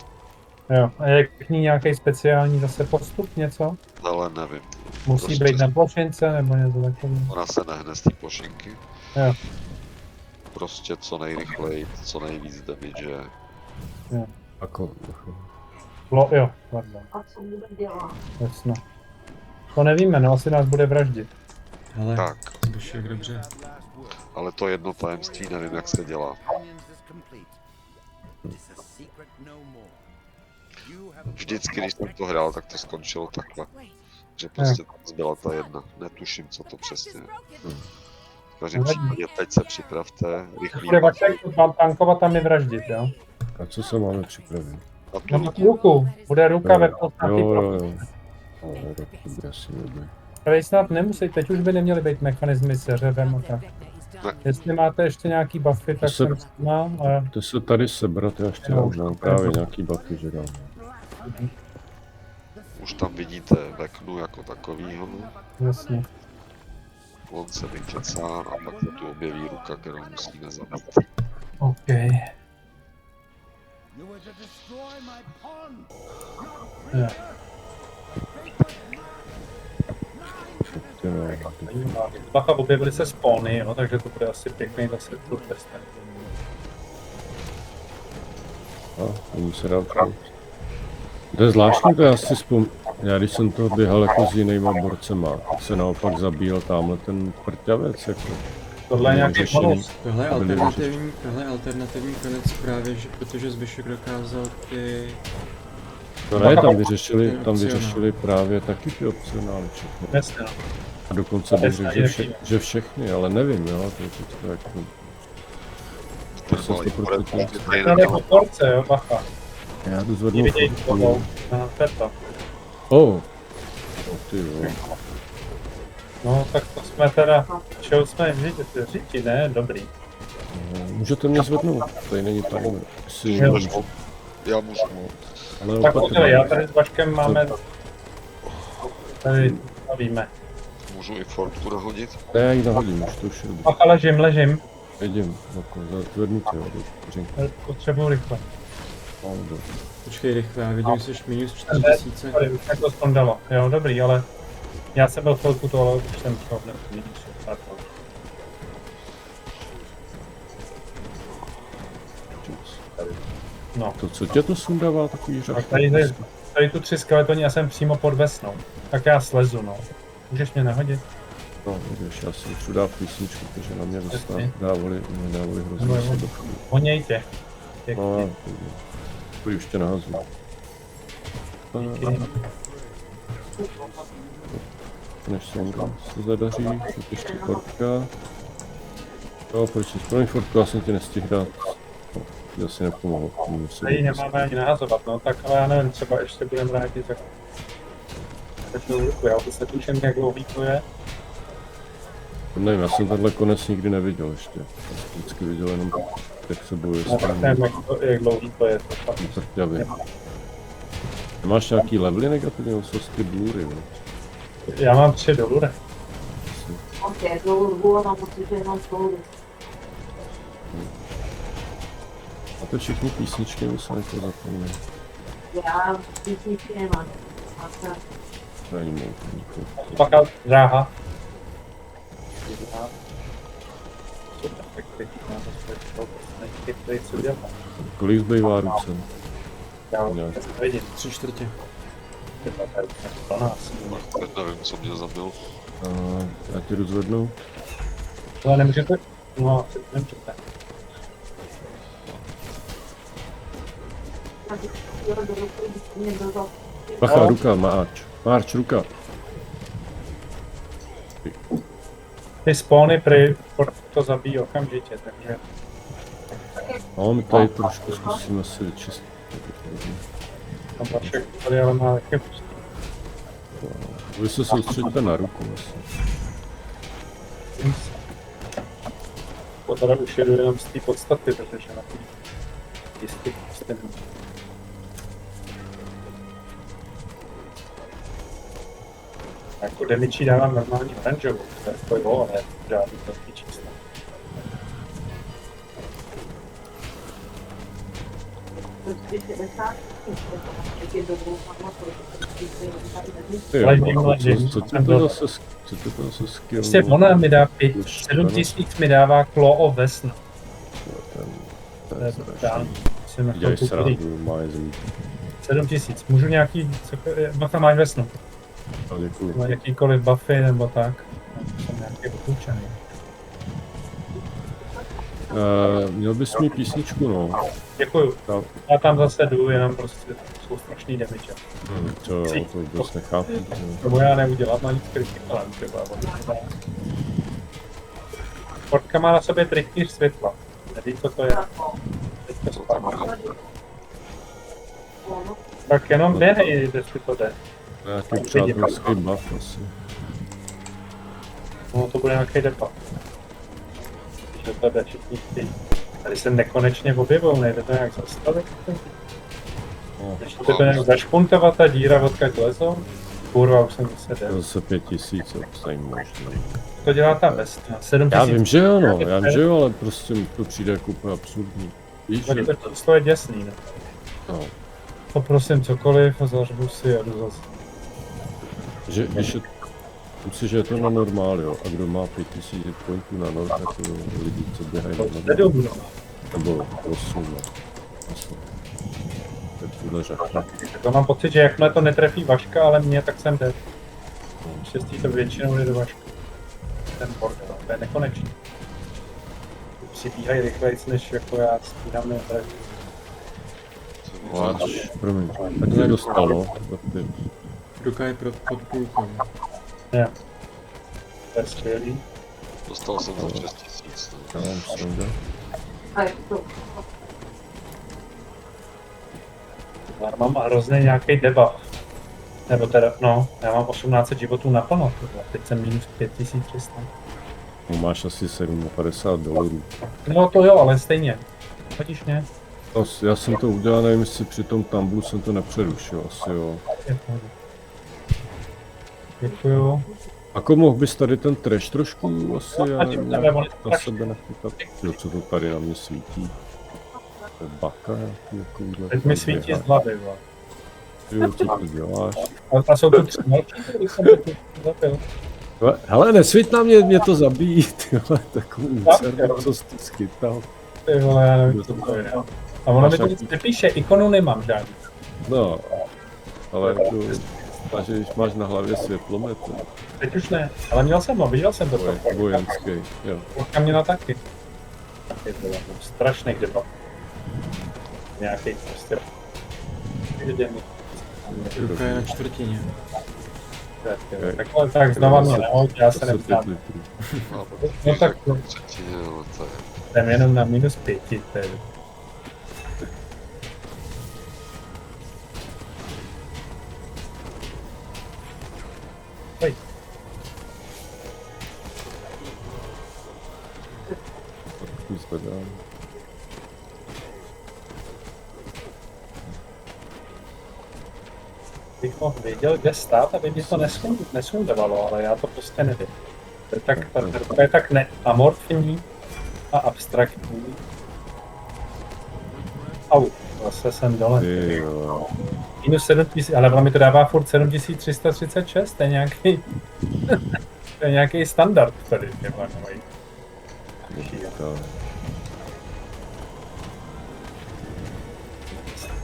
Jo, a je k ní nějaký speciální zase postup, něco? Ale nevím. Musí Prostě- být na plošince nebo něco takového? Ona se nehne z té plošinky. Jo. Prostě co nejrychleji, co nejvíc damage. Jako, Jo, pardon, A co bude dělat? jasno. To nevíme, no asi nás bude vraždit. Hele, Tak, už jak dobře. ale to jedno tajemství nevím, jak se dělá. Vždycky, když jsem to hrál, tak to skončilo takhle. Že prostě tam zbyla ta jedna. Netuším, co to přesně je. V každém případě teď se připravte, rychlý Bude Vašek vám tankovat a my vraždit, jo? a co se máme připravit? na tu No na ruku. tu ruku, bude ruka ve podstatě. Jo. No, tak to bude asi dobrý. Tady snad nemusí, teď už by neměly být mechanismy s řevem a tak. Jestli máte ještě nějaký buffy, tak se- jsem s nima, ale To se tady sebrat, já ještě Jo, mám právě nějaký buffy, že dám. už tam vidíte Veknu jako takovýho. Jasně. On se vykecá a pak se tu objeví ruka, kterou musíme zabít. OK. Jo. Ty no, Bacha, objevily se spawny, jo, takže to bude asi pěkný zase tu testem. Není se dál přijít. To je zvláštní, to já si já když jsem to běhal jako s jinýma borcema, tak se naopak zabíjel tamhle ten prťavec, jako. Tohle je nějaký Řešení. bonus. Tohle je Byli alternativní konec právě, že, protože Zbyšek dokázal ty... To ne, tam Opcionál. vyřešili právě taky ty opcionály všechny. Jasně, no. A dokonce bych řekl, Jasně, že všechny, ale nevím, jo, to je to jako... To se to prostě... To je porce, jo, bacha. Já jdu zvednout Neviděj fotku. toho. Aha, Peto. Ty jo. No, tak to jsme teda, čeho jsme jim říci, ne? Dobrý. Můžete mě zvednout, tady není timer. Jestli Jo. můžu. Já můžu. Ale Tak opatrně. já tady s Vaškem máme, tady víme. Můžu i Fortku nahodit? Ne, já ji nahodím, už to už je dobrý. Bacha, ležím. Jedím, jako zvednu tě, jo, Potřebuji rychle. dobře. Počkej rychle, já vidím, že jsi minus 4000. Tady, už jak to skondalo. Jo, dobrý, ale já jsem byl chvilku to, ale už jsem to nevidíš. No, To co tě to sundává, takový řad? tak tady tu 3 skeletoni, já jsem přímo pod vesnou. Tak já slezu, no. Můžeš mě nahodit? No, když já si už dát písničku, protože na mě Jasně. dávali hrozně No, se jo. Honěj tě. Pěkně. No, to už tě nahazuji. Díky. Než se zadaří, tak ještě Fortka. Jo, proč si splný Fortku, já jsem ti nestihl dát. No, ti asi nepomohl. Tady nemáme ani nahazovat, no tak ale já nevím, třeba ještě budeme vrátit za takovou ruku, já vůbec netuším, jak dlouhý to je. Nevím, já jsem tenhle konec nikdy neviděl ještě. Já jsem vždycky viděl jenom, jak se bojuje No s tak nevím, jak dlouhý to je. To fakt. prťavě. Máš nějaký levely negativní ososti blury, jo? Já mám 3 dolů, ne? Ok, dlouho mám pocit, že jenom spolu. A to všechny písničky musím jako zapomnět. Já písničky nemám. A tak. To není můj. Pak dráha. Kolik zbývá ruce? Já vidím, 3/4. pro nás. Teď nevím, co mě zabil. Já tě jdu zvednout. Ale nemůžete? No, nemůžete. Bacha, No. ruka, Marč, ruka. Ty spawny prý to zabíjí okamžitě, takže No, my tady trošku zkusíme si vyčistit. tam Vašek tady ale má taky Vy se soustředíte na ruku, myslím. to teda už jedu jenom z té podstaty, protože na ty jistý prostě jako demičí dávám normální oranžovou, to je jako jo, ale žádný velký číslo. Ty jo, Ležím, Bacha, ležím. co ti to zase skill? Prostě ona mi dá 5, Už 7000 mi dává Claw of Vesna. To To je je strašný. Jsem na Dělej chvilku prý. srandu, má je zemí. 7000, můžu nějaký, Bacha máš Vesnu, Děkuji. jakýkoliv buffy nebo tak. Jsem nějaký odlučený. Měl bys mít písničku, no. Děkuju. No. Já tam zase jdu, jenom prostě jsou strašný damage. To jo, to vůbec nechápu. Tomu já neudělat, má nic kritikalem třeba. Fortka má na sobě trychtýř světla. Neví, co to je. Teď to spadne. Tak jenom běhej, jestli to jde. Nějaký přátelský buff asi. No to bude nějaký depa. Že tady všichni chtějí. Tady se nekonečně objevou, nejde to nějak zastavit. No, Když to bude zašpuntovat ta díra, odkud lezou, kurva, už jsem zase to jde. zase 5000, to je možné. To dělá ta Vesna, 7000. Já vím, že jo, no, já vím, že jo, ale prostě mi to přijde jako úplně absurdní. Víš, že... To je děsný, no. No, Poprosím cokoliv a zařvu si a jdu zase. že když je... Myslím, že je to na normál, jo, a kdo má 5000 pointů na nord, tak to lidi, co běhají na nord, Nedobu, no. nebo 8, no. Vlastně. To je tuhle řachna. To mám pocit, že jakmile to netrefí Vaška, ale mě, tak jsem dead. Štěstí to většinou jde do Vaška. Ten bordel, to je nekonečný. Přibíhají rychlejc, než jako já spínám netrefí. Váč, promiň, tak se dostalo, za ty. Ruka je pod půlkou. Ne. To je skvělý. Dostal jsem za 6000. Já mám sonda. A jak to? Já mám hrozně nějaký debuff. Nebo teda, no, já mám 1800 životů naplno, teď jsem minus 5300. No, máš asi $750. No to jo, ale stejně. Hodíš mě? Já jsem to udělal, nevím, jestli při tom tumblu jsem to nepřerušil, asi jo. Je v pohodě. Děkuju. Jako mohl bys tady ten trash trošku asi Ať jdeme, on je na strašný. sebe nechytat? Jo, co to tady na mě svítí? To je baka nějaký takovýhle. Teď mi svítí z hlavy, vole. Jo, co to děláš? A jsou tu 3 noči, když jsem to tu zabil. Hele, nesvít na mě, mě to zabíjí, ty vole, takovou Tak, úcernu, jo. co jsi tu skytal. Ty vole, já nevím, co to je. A ono mi to nic nepíše, ikonu nemám žádný. No, ale to, takže když máš na hlavě světlomet, to Teď už ne, ale měl jsem ho, viděl jsem to. je vojenský, jo. Kurka měla taky. Taky bylo strašný debuff. Nějaký prostě. Ruka je na čtvrtině. Tak znova mě nehoď, já se 10 neptám. litrů. No tak Třetiny, ale to je... jsem jenom na minus 5, to je. Oj, Tu zvedám. bych mohl věděl, kde stát, aby mě to nesundovalo, ale já to prostě nevím. To je tak, to je tak neamorfní a abstraktní. Au, zase jsem dole. Ty jo. Minus 7000, ale ono mi to dává furt 7336, to je nějaký, to je nějaký standard tady, těhle nový. To-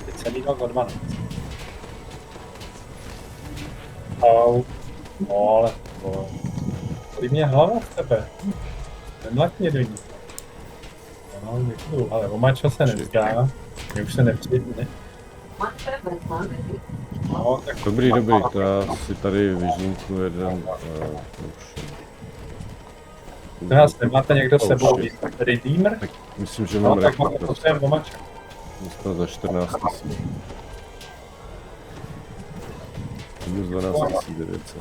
Teď jsem jídal za 12. Au, no ale, bolí mě hlava v tebe. Nemlať mě do ní. No, děkuju, ale omačo se nevzdá. Mě už se nepřijde. No, tak Dobrý, to já si tady vyžlinku jeden, už, to nás nemáte někdo s sebou shit. Redeemer? myslím, že No, mám tak mám rekord, potřebujeme omačo. dostal za 14 000. Minus 12 900.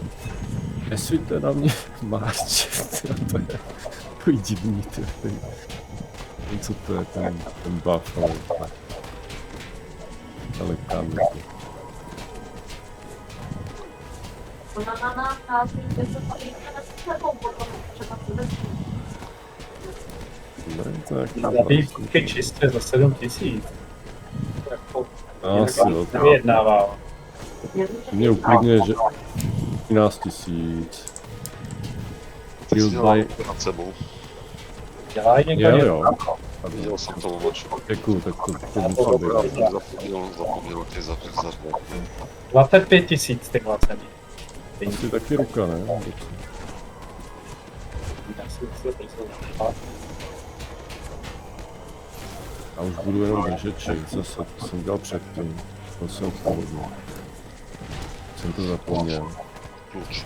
Nesvíte na mě, máš, to je takový divný, co to je, ten buff, ale kam je to? Ne, to je jaký Nabídky čistě za 7000. Jako, asi jo, to nevyjednával. mě uklidně, že 13 000. Ty jsi Build by... dělal nad sebou. Dělá někdo Jo, něco? jo. Viděl jsem to omačku. Děkuju, tak to Já musím to být. Zapomněl tě za 25 000 tyhle ceny. Asi taky ruka, ne? A už budu jenom držet ček, zase to jsem dělal předtím. To jsem v pohodě. Jsem to zapomněl. Kluč.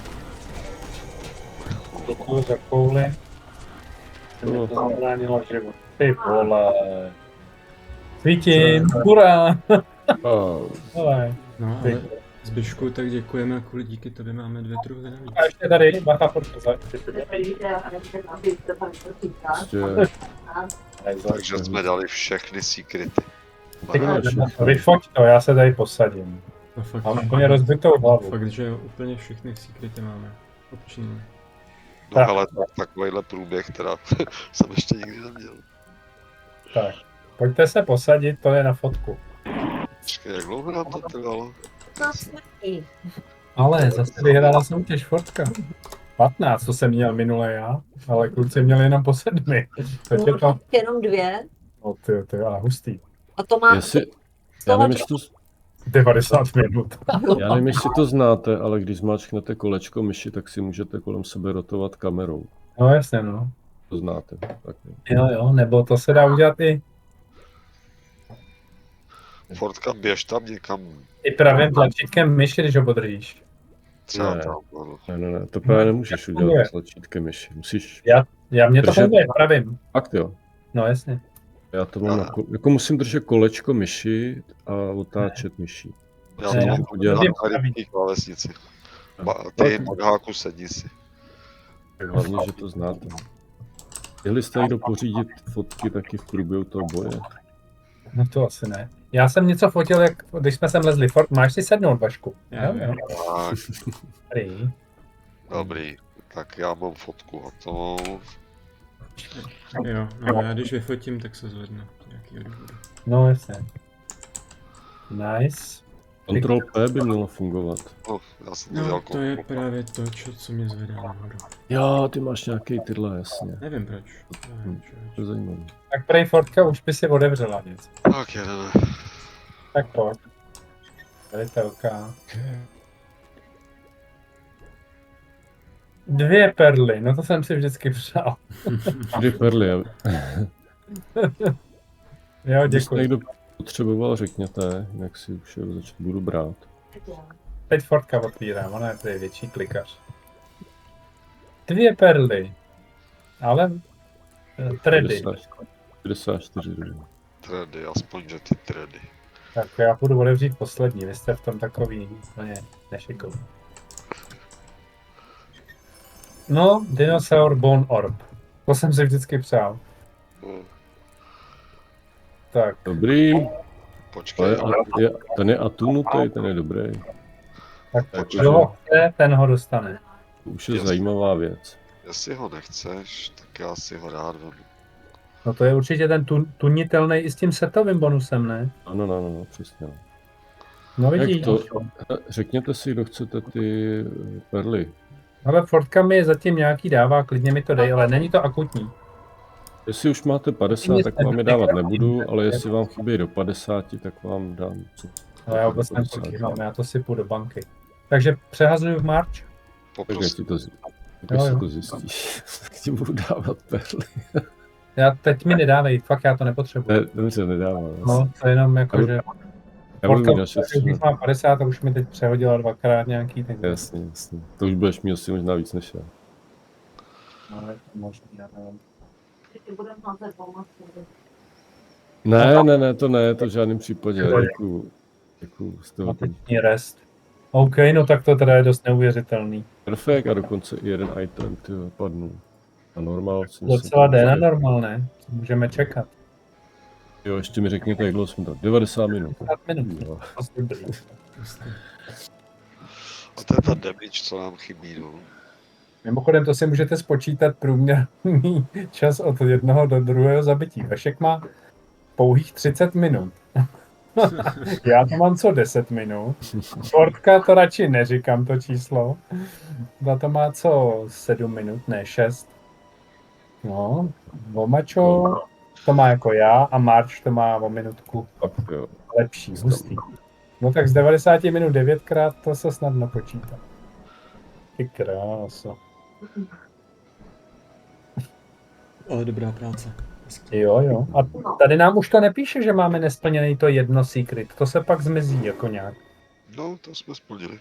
Děkuju za kouli. Se mi to zabránilo život. Ty vole. Svítím, hurá! Hele. No, ale Zbyšku, tak děkujeme, kvůli díky tobě máme 2 druhy navíc. A ještě tady, bacha furt za. Prostě Takže jsme dali všechny sekrety. Vyfoť to, já se tady posadím. No fakt, Mám úplně rozbitou hlavu. fakt, že jo, úplně všechny secrety máme. Občiny. No Tak. ale takovýhle průběh teda jsem ještě nikdy neměl. Tak, pojďte se posadit, to je na fotku. Počkej, jak dlouho nám to trvalo? To smrtí. Ale zase vyhrála soutěž fotka. 15, to jsem měl minule já, ale kluci měli jenom po 7. Teď je to, Jenom 2. no ty, ale hustý. A to má Jestli, z já toho nevím, jestli to, 90 minut. já nevím, jestli to znáte, ale když zmáčknete kolečko myši, tak si můžete kolem sebe rotovat kamerou. No jasně, no. To znáte. Tak Jo, nebo to se dá udělat Fortka, běž tam někam. i pravým tlačítkem myši, když ho podržíš. Třeba Ne. tam, ano. ne, to právě nemůžeš udělat funguje. s tlačítkem myši. Musíš, Já mě to Držet. funguje pravým. fakt jo. No jasně. Já to mám jako musím držet kolečko myši a otáčet myši. Já Ne, to já mám to udělat nevím, tady v té klávesnici. Ty Magháku sedni si. Hlavně, že to znáte. Chtěli jste někdo pořídit fotky taky v průběhu toho boje? No to asi ne. Já jsem něco fotil, když jsme sem lezli. Fort, máš si sednout, Vašku? Já vím. Tak, Dobrý. dobrý. Tak já mám fotku hotovou. Jo, no já když vyfotím, tak se zvedne z nějakého důvodu. No jasně. Nice. Ctrl P by mělo fungovat. No, já jsem to dělal No, to je právě to, co mě zvedá nahoru. Jo, ty máš nějaký tyhle, jasně. Nevím proč. Nevím, To člověče. je zajímavé. Tak prej Fortka už by si otevřela něco. Tak jedeme. Tak pojď. Velitelka. 2 perly, no to jsem si vždycky přál. 2 perly, jo. Jo, Když děkuji. někdo potřeboval, řekněte, jinak si už je budu brát. Teď Fortka otvírám, ona je tady větší klikař. 2 perly. Ale tredy. 64 druhý. Tredy, aspoň že ty tredy. Tak já půjdu otevřít poslední, vy jste v tom takový úplně nešikovný. No, Dinosaur Bone Orb. To jsem si vždycky přál. No, Tak, počkej, Dobrý, ale ten je atunutý, ten je dobrý. tak Takže- kdo ho chce, ten ho dostane. To už je Jasně. zajímavá věc. jestli ho nechceš, tak já si ho rád vemu. No to je určitě ten tunitelný i s tím setovým bonusem, ne? Ano, přesně. No Jak vidíš. to? Řekněte si, kdo chcete ty perly. Ale Fortka mi zatím nějaký dává, klidně mi to dej, ale není to akutní. Jestli už máte 50, tak vám je dávat nebudu, ale jestli vám chybí do 50, tak vám dám. Co? Ale já vůbec nepočítám, já to sypu do banky. Takže přehazuju v March. Tak Poprosím. si to, Jo, si jo. to zjistíš, tak ti budu dávat perly. Já teď mi nedávej, fakt já to nepotřebuji. Ne, dobře, nedávám. No, to jenom jako, že Já budu mít Fortka, na když má 50, tak už mi teď přehodila 2krát nějaký, tak Jasně. To už budeš mít asi možná víc než já. no, je to možný, já nevím. Ne, to ne, to v žádném případě. Děkuju, z toho to Akutní rest. OK, no tak to teda je dost neuvěřitelný. perfekt a dokonce i jeden item, ty padnul. A normál jsem si- Docela jde na normál, ne? Můžeme čekat. Jo, ještě mi řekněte, jak dlouho jsme tam. 90 minut. 50 minut. Jo. Dost dobrý. A to je ta damage, co nám chybí, no. Mimochodem, to si můžete spočítat průměrný čas od jednoho do druhého zabití. Vašek má pouhých 30 minut. Já to mám co 10 minut. Fortka to radši neříkám to číslo. Ta to má co 7 minut, ne 6. No, Vomačo to má jako já a March to má o minutku Tak jo. lepší, hustý. No tak z 90 minut 9krát to se snadno počítá. Ty kráso. Ale dobrá práce. Hezky. Jo. A tady nám už to nepíše, že máme nesplněný to jedno secret. To se pak zmizí jako nějak. No, to jsme splnili.